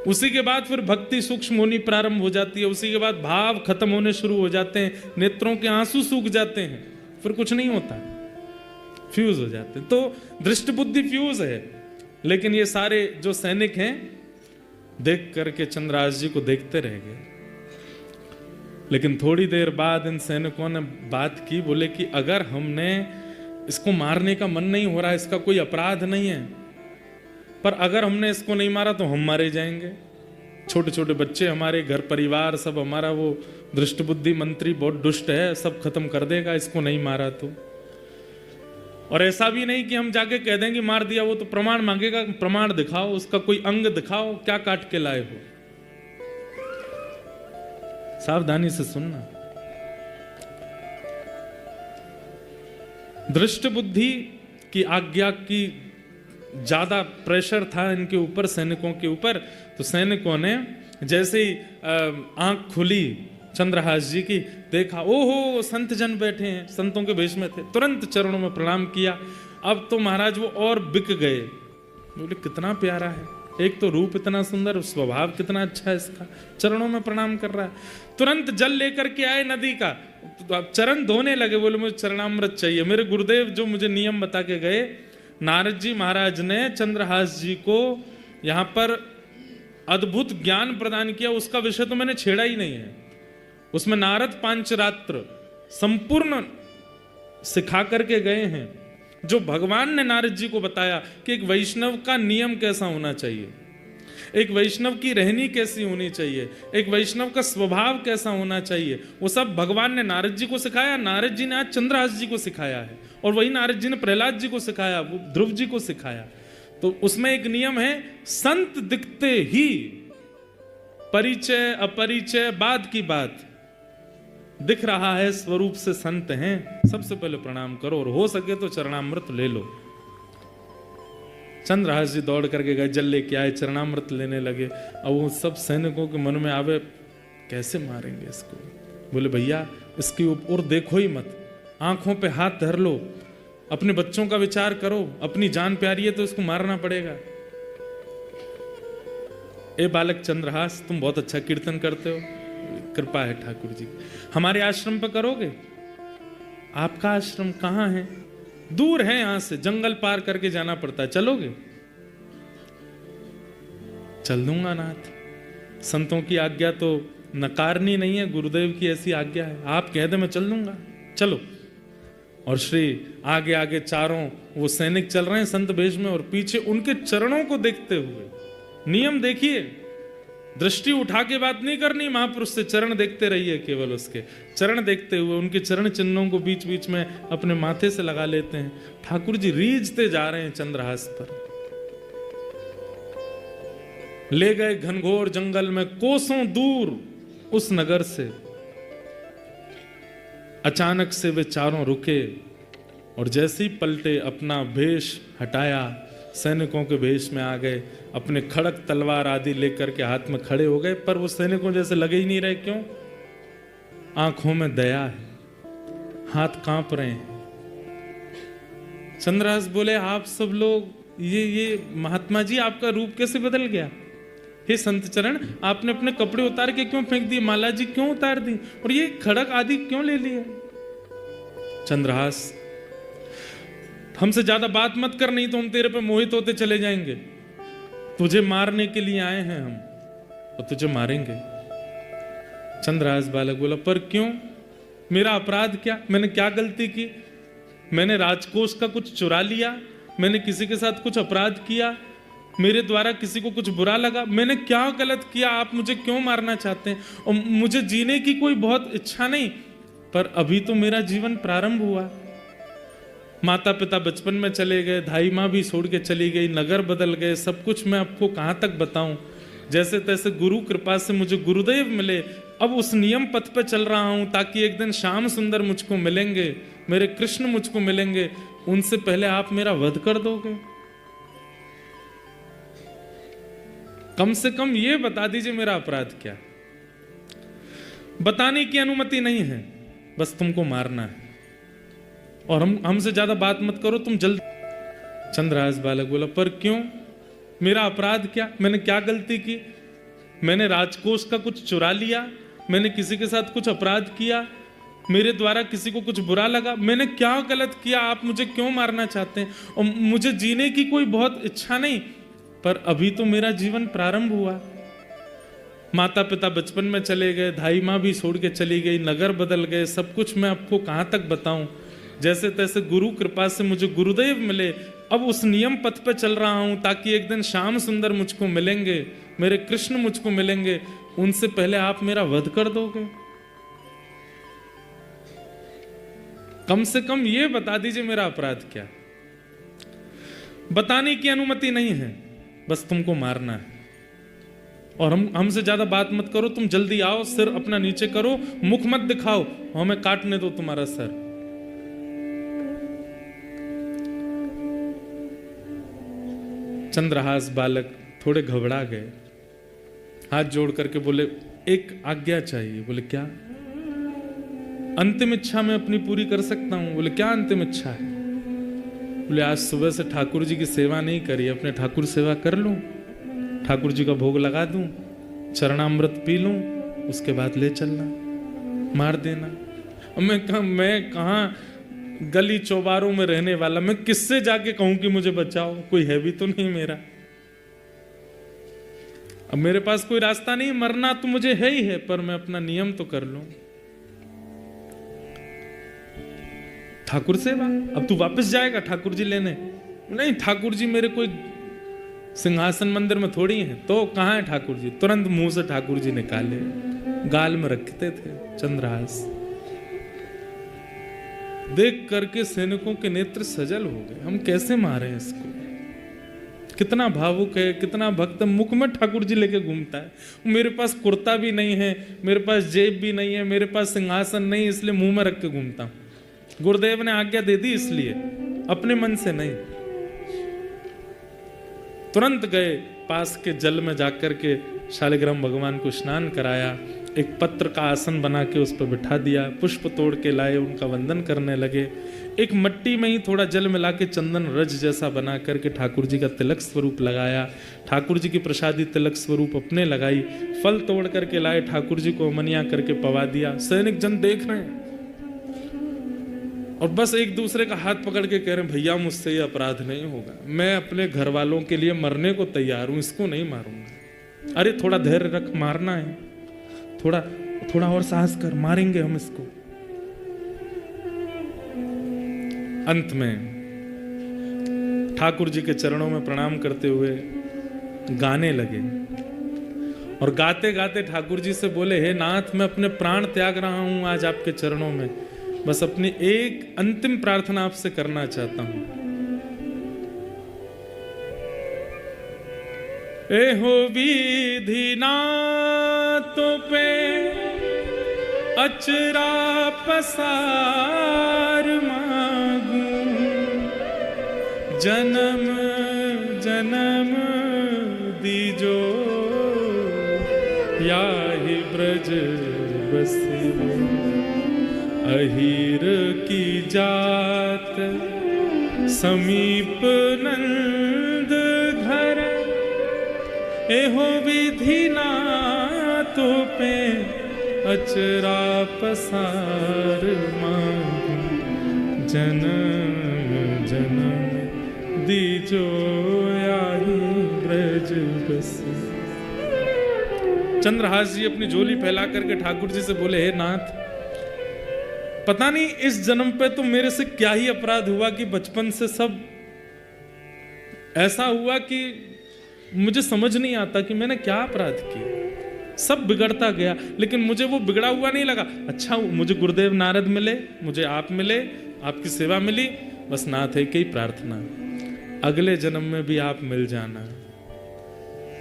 उसी के बाद फिर भक्ति सूक्ष्म होनी प्रारंभ हो जाती है, उसी के बाद भाव खत्म होने शुरू हो जाते हैं, नेत्रों के आंसू सूख जाते हैं, फिर कुछ नहीं होता, फ्यूज हो जाते हैं। तो दृष्ट बुद्धि फ्यूज है। लेकिन ये सारे जो सैनिक हैं देख करके चंद्रहास जी को देखते रह गए। लेकिन थोड़ी देर बाद इन सैनिकों ने बात की, बोले कि अगर हमने इसको मारने का मन नहीं हो रहा, इसका कोई अपराध नहीं है, पर अगर हमने इसको नहीं मारा तो हम मारे जाएंगे, छोटे छोटे बच्चे, हमारे घर परिवार सब, हमारा वो दृष्ट बुद्धि मंत्री बहुत दुष्ट है, सब खत्म कर देगा इसको नहीं मारा तो। और ऐसा भी नहीं कि हम जाके कह देंगे मार दिया, वो तो प्रमाण मांगेगा, प्रमाण दिखाओ, उसका कोई अंग दिखाओ, क्या काट के लाए हो। सावधानी से सुनना। दृष्ट बुद्धि की आज्ञा की ज्यादा प्रेशर था इनके ऊपर, सैनिकों के ऊपर। तो सैनिकों ने जैसे ही आंख खुली चंद्रहास जी की, देखा ओहो संत जन बैठे हैं, संतों के भेष में थे, तुरंत चरणों में प्रणाम किया। अब तो महाराज वो और बिक गए, बोले कितना प्यारा है, एक तो रूप इतना सुंदर, स्वभाव कितना अच्छा है इसका, चरणों में प्रणाम कर रहा है। तुरंत जल लेकर के आए नदी का, तो चरण धोने लगे, बोले मुझे चरणामृत चाहिए। मेरे गुरुदेव जो मुझे नियम बता के गए, नारद जी महाराज ने चंद्रहास जी को यहाँ पर अद्भुत ज्ञान प्रदान किया, उसका विषय तो मैंने छेड़ा ही नहीं है। उसमें नारद पांचरात्र संपूर्ण सिखा करके गए हैं, जो भगवान ने नारद जी को बताया कि एक वैष्णव का नियम कैसा होना चाहिए, एक वैष्णव की रहनी कैसी होनी चाहिए, एक वैष्णव का स्वभाव कैसा होना चाहिए, वो सब भगवान ने नारद जी को सिखाया। नारद जी ने आज चंद्रहास जी को सिखाया है, और वही नारद जी ने प्रहलाद जी को सिखाया, वो ध्रुव जी को सिखाया। तो उसमें एक नियम है, संत दिखते ही परिचय अपरिचय बाद की बात, दिख रहा है स्वरूप से संत हैं, सबसे पहले प्रणाम करो, और हो सके तो चरणामृत ले लो। चंद्रहास जी दौड़ करके गए, जल लेके आए, चरणामृत लेने लगे। अब वो सब सैनिकों के मन में आवे, कैसे मारेंगे इसको। बोले भैया इसकी ऊपर देखो ही मत, आंखों पे हाथ धर लो, अपने बच्चों का विचार करो, अपनी जान प्यारी है तो इसको मारना पड़ेगा। ए बालक चंद्रहास, तुम बहुत अच्छा कीर्तन करते हो, कृपा है ठाकुर जी, हमारे आश्रम पर करोगे? आपका आश्रम कहाँ है? दूर है, यहां से जंगल पार करके जाना पड़ता है, चलोगे? चल दूंगा नाथ, संतों की आज्ञा तो नकारनी नहीं है, गुरुदेव की ऐसी आज्ञा है, आप कह दे मैं चल दूंगा, चलो। और श्री आगे आगे चारों वो सैनिक चल रहे हैं संत भेष में, और पीछे उनके चरणों को देखते हुए, नियम देखिए, दृष्टि उठा के बात नहीं करनी, महापुरुष से चरण देखते रहिए, केवल उसके चरण देखते हुए उनके चरण चिन्हों को बीच बीच में अपने माथे से लगा लेते हैं। ठाकुर जी रीझते जा रहे हैं चंद्रहास पर। ले गए घनघोर जंगल में कोसों दूर उस नगर से। अचानक से वे चारों रुके और जैसे ही पलटे अपना भेष हटाया, सैनिकों के भेष में आ गए, अपने खड़क तलवार आदि लेकर के हाथ में खड़े हो गए। पर वो सैनिकों जैसे लगे ही नहीं रहे। क्यों? आंखों में दया है, हाथ कांप रहे हैं। चंद्रहास बोले, आप सब लोग ये महात्मा जी, आपका रूप कैसे बदल गया? हे संत चरण, आपने अपने कपड़े उतार के क्यों फेंक दिए? माला जी क्यों उतार दी? और ये खड़क आदि क्यों ले लिए? चंद्रहास, हमसे ज्यादा बात मत कर, नहीं तो हम तेरे पे मोहित होते चले जाएंगे। तुझे मारने के लिए आए हैं हम, और तुझे मारेंगे। चंद्रहास बालक बोला, पर क्यों? मेरा अपराध क्या? मैंने क्या गलती की? मैंने राजकोष का कुछ चुरा लिया? मैंने किसी के साथ कुछ अपराध किया? मेरे द्वारा किसी को कुछ बुरा लगा? मैंने क्या गलत किया? आप मुझे क्यों मारना चाहते हैं? और मुझे जीने की कोई बहुत इच्छा नहीं, पर अभी तो मेरा जीवन प्रारंभ हुआ। माता पिता बचपन में चले गए, धाई माँ भी छोड़ के चली गई, नगर बदल गए, सब कुछ मैं आपको कहाँ तक बताऊं। जैसे तैसे गुरु कृपा से मुझे गुरुदेव मिले, अब उस नियम पथ पे चल रहा हूं, ताकि एक दिन श्याम सुंदर मुझको मिलेंगे, मेरे कृष्ण मुझको मिलेंगे, उनसे पहले आप मेरा वध कर दोगे। कम से कम ये बता दीजिए मेरा अपराध क्या। बताने की अनुमति नहीं है, बस तुमको मारना है, और हमसे ज्यादा बात मत करो, तुम जल्द। चंद्रहास बालक बोला, पर क्यों? मेरा अपराध क्या? मैंने क्या गलती की? मैंने राजकोष का कुछ चुरा लिया? मैंने किसी के साथ कुछ अपराध किया? मेरे द्वारा किसी को कुछ बुरा लगा? मैंने क्या गलत किया? आप मुझे क्यों मारना चाहते हैं? और मुझे जीने की कोई बहुत इच्छा नहीं, पर अभी तो मेरा जीवन प्रारंभ हुआ। माता पिता बचपन में चले गए, धाई माँ भी छोड़ के चली गई, नगर बदल गए, सब कुछ मैं आपको कहाँ तक बताऊं। जैसे तैसे गुरु कृपा से मुझे गुरुदेव मिले, अब उस नियम पथ पे चल रहा हूं, ताकि एक दिन श्याम सुंदर मुझको मिलेंगे, मेरे कृष्ण मुझको मिलेंगे, उनसे पहले आप मेरा वध कर दोगे। कम से कम ये बता दीजिए मेरा अपराध क्या। बताने की अनुमति नहीं है, बस तुमको मारना है, और हमसे ज्यादा बात मत करो, तुम जल्दी आओ, सिर अपना नीचे करो, मुख मत दिखाओ, हमें काटने दो तुम्हारा सर। चंद्रहास बालक थोड़े घबरा गए, हाथ जोड़ करके बोले, एक आज्ञा चाहिए। बोले, क्या? अंतिम इच्छा मैं अपनी पूरी कर सकता हूं। बोले, क्या अंतिम इच्छा है? बोले, आज सुबह से ठाकुर जी की सेवा नहीं करी, अपने ठाकुर सेवा कर लूं, ठाकुर जी का भोग लगा दूं, चरणामृत पी लूं, उसके बाद ले चलना, मार देना। मैं कहाँ गली चौबारों में रहने वाला, मैं किससे जाके कहूं कि मुझे बचाओ? कोई है भी तो नहीं मेरा। अब मेरे पास कोई रास्ता नहीं, मरना तो मुझे है ही है, पर मैं अपना नियम तो कर लूं। ठाकुर सेवा? अब तू वापस जाएगा ठाकुर जी लेने? नहीं, ठाकुर जी मेरे कोई सिंहासन मंदिर में थोड़ी हैं। तो कहाँ है ठाकुर जी? तुरंत मुंह से ठाकुर जी निकाले, गाल में रखते थे चंद्रहास। देख करके सैनिकों के नेत्र सजल हो गए, हम कैसे मारे इसको? कितना भावुक है, कितना भक्त, मुख में ठाकुर जी लेके घूमता है। मेरे पास कुर्ता भी नहीं है, मेरे पास जेब भी नहीं है, मेरे पास सिंहासन नहीं, इसलिए मुंह में रख के घूमता हूं। गुरुदेव ने आज्ञा दे दी, इसलिए, अपने मन से नहीं। तुरंत गए पास के जल में जाकर के शालिग्राम भगवान को स्नान कराया, एक पत्र का आसन बना के उस पर बिठा दिया, पुष्प तोड़ के लाए, उनका वंदन करने लगे। एक मट्टी में ही थोड़ा जल मिला के चंदन रज जैसा बना करके ठाकुर जी का तिलक स्वरूप लगाया, ठाकुर जी की प्रसादी तिलक स्वरूप अपने लगाई, फल तोड़ करके लाए, ठाकुर जी को अमनिया करके पवा दिया। सैनिक जन देख रहे हैं और बस एक दूसरे का हाथ पकड़ के कह रहे हैं, भैया मुझसे ये अपराध नहीं होगा, मैं अपने घर वालों के लिए मरने को तैयार हूं, इसको नहीं मारूंगा। अरे थोड़ा धैर्य रख, मारना है, थोड़ा और साहस कर, मारेंगे हम इसको। अंत में ठाकुर जी के चरणों में प्रणाम करते हुए गाने लगे और गाते गाते ठाकुर जी से बोले, हे नाथ, मैं अपने प्राण त्याग रहा हूं आज आपके चरणों में, बस अपनी एक अंतिम प्रार्थना आपसे करना चाहता हूं। एहो विधि नाथों पे अचरा पसार मांगू, जन्म जन्म दीजो याहि ब्रज बसी, अहीर की जात समीप नंद घर, एहो विधि नाथों पे अचरा पसार मांगू, जन्म जन्म दीजो याहि ब्रज बसी। चंद्रहास जी अपनी झोली फैला करके ठाकुर जी से बोले, हे नाथ, पता नहीं इस जन्म पे तो मेरे से क्या ही अपराध हुआ कि बचपन से सब ऐसा हुआ कि मुझे समझ नहीं आता कि मैंने क्या अपराध किया। सब बिगड़ता गया, लेकिन मुझे वो बिगड़ा हुआ नहीं लगा। अच्छा, मुझे गुरुदेव नारद मिले, मुझे आप मिले, आपकी सेवा मिली, बस नाथ एक ही प्रार्थना, अगले जन्म में भी आप मिल जाना,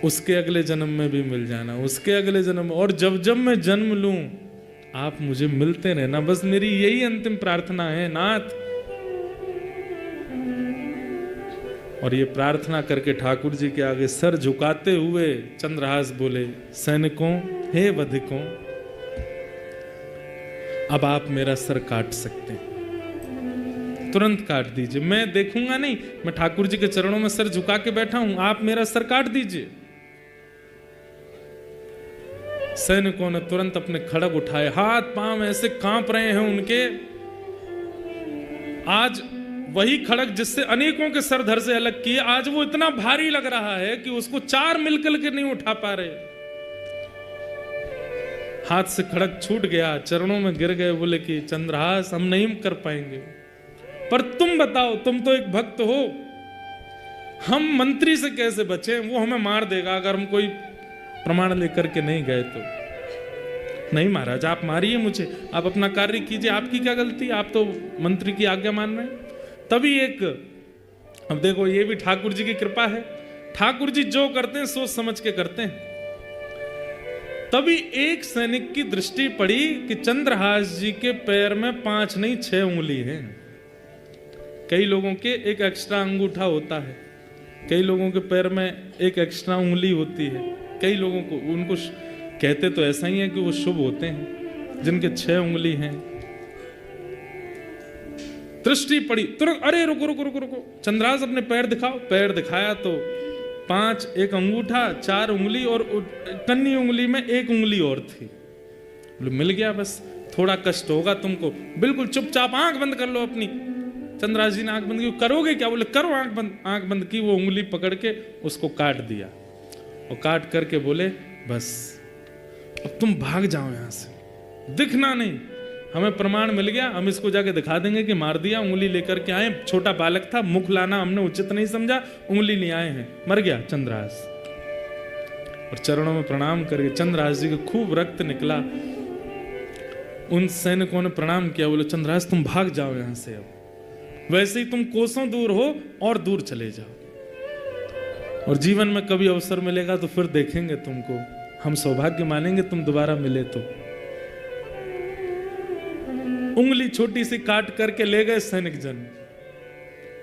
उसके अगले जन्म में भी मिल जाना, उसके अगले जन्म, और जब जब मैं जन्म लूं आप मुझे मिलते रहना, बस मेरी यही अंतिम प्रार्थना है नाथ। और ये प्रार्थना करके ठाकुर जी के आगे सर झुकाते हुए चंद्रहास बोले, सैनिकों, हे वधिकों, अब आप मेरा सर काट सकते हैं, तुरंत काट दीजिए, मैं देखूंगा नहीं, मैं ठाकुर जी के चरणों में सर झुका के बैठा हूं, आप मेरा सर काट दीजिए। सैनिकों ने तुरंत अपने खड़ग उठाए, हाथ पांव ऐसे कांप रहे हैं उनके। आज वही खड़ग जिससे अनेकों के सर धड़ से अलग किए, आज वो इतना भारी लग रहा है कि उसको चार मिलकर के नहीं उठा पा रहे। हाथ से खड़ग छूट गया, चरणों में गिर गए, बोले कि चंद्रहास, हम नहीं कर पाएंगे, पर तुम बताओ, तुम तो एक भक्त हो, हम मंत्री से कैसे बचे? वो हमें मार देगा अगर हम कोई प्रमाण लेकर के नहीं गए तो। नहीं महाराज, आप मारिए मुझे, आप अपना कार्य कीजिए, आपकी क्या गलती, आप तो मंत्री की आज्ञा मान रहे हैं। तभी एक, अब देखो ये भी ठाकुर जी की कृपा है, ठाकुर जी जो करते हैं सोच समझ के करते हैं। तभी एक सैनिक की दृष्टि पड़ी कि चंद्रहास जी के पैर में 5 नहीं 6 उंगली है। कई लोगों के एक एक्स्ट्रा अंगूठा होता है, कई लोगों के पैर में एक एक्स्ट्रा उंगली होती है, कई लोगों को, उनको कहते तो ऐसा ही है कि वो शुभ होते हैं, जिनके 6 उंगली हैं। दृष्टि पड़ी तुरंत, अरे रुको रुको रुको रुको, चंद्रहास अपने पैर दिखाओ। पैर दिखाया तो 5, एक अंगूठा, 4 उंगली और कन्नी उंगली में 1 उंगली और थी। मिल गया, बस थोड़ा कष्ट होगा तुमको, बिल्कुल चुपचाप आंख बंद कर लो अपनी। चंद्रहास जी ने आंख बंद की, करोगे क्या? बोले करो आंख बंद। आंख बंद की, वो उंगली पकड़ के उसको काट दिया, और काट करके बोले बस अब तुम भाग जाओ यहां से, दिखना नहीं, हमें प्रमाण मिल गया, हम इसको जाके दिखा देंगे कि मार दिया। उंगली लेकर के आए, छोटा बालक था, मुख लाना हमने उचित नहीं समझा, उंगली ले आए हैं, मर गया चंद्रहास। और चरणों में प्रणाम करके चंद्रहास जी को खूब रक्त निकला। उन सैनिकों ने प्रणाम किया, बोले चंद्रहास तुम भाग जाओ यहां से, अब वैसे ही तुम कोसों दूर हो और दूर चले जाओ, और जीवन में कभी अवसर मिलेगा तो फिर देखेंगे तुमको, हम सौभाग्य मानेंगे तुम दोबारा मिले तो। उंगली छोटी सी काट करके ले गए सैनिक जन,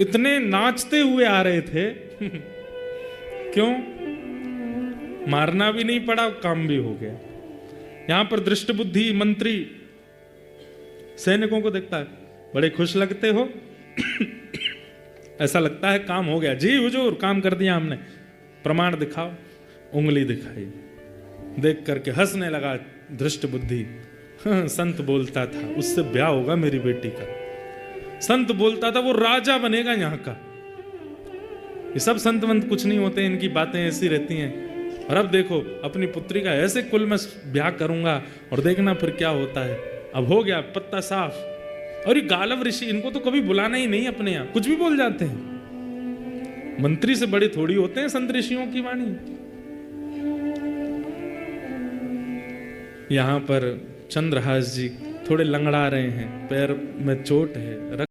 इतने नाचते हुए आ रहे थे क्यों? मारना भी नहीं पड़ा, काम भी हो गया। यहां पर दृष्ट बुद्धि मंत्री सैनिकों को देखता है, बड़े खुश लगते हो ऐसा लगता है काम हो गया। जी हुजूर, काम कर दिया हमने, प्रमाण दिखाओ। उंगली दिखाई, देख करके हंसने लगा दृष्ट बुद्धि। संत बोलता था उससे ब्याह होगा मेरी बेटी का, संत बोलता था वो राजा बनेगा यहाँ का। ये सब संत वंत कुछ नहीं होते, इनकी बातें ऐसी रहती हैं। और अब देखो अपनी पुत्री का ऐसे कुल में ब्याह करूंगा, और देखना फिर क्या होता है। अब हो गया पत्ता साफ। और ये गालव ऋषि, इनको तो कभी बुलाना ही नहीं अपने यहाँ, कुछ भी बोल जाते हैं। मंत्री से बड़े थोड़ी होते हैं संत ऋषियों की वाणी। यहाँ पर चंद्रहास जी थोड़े लंगड़ा रहे हैं, पैर में चोट है।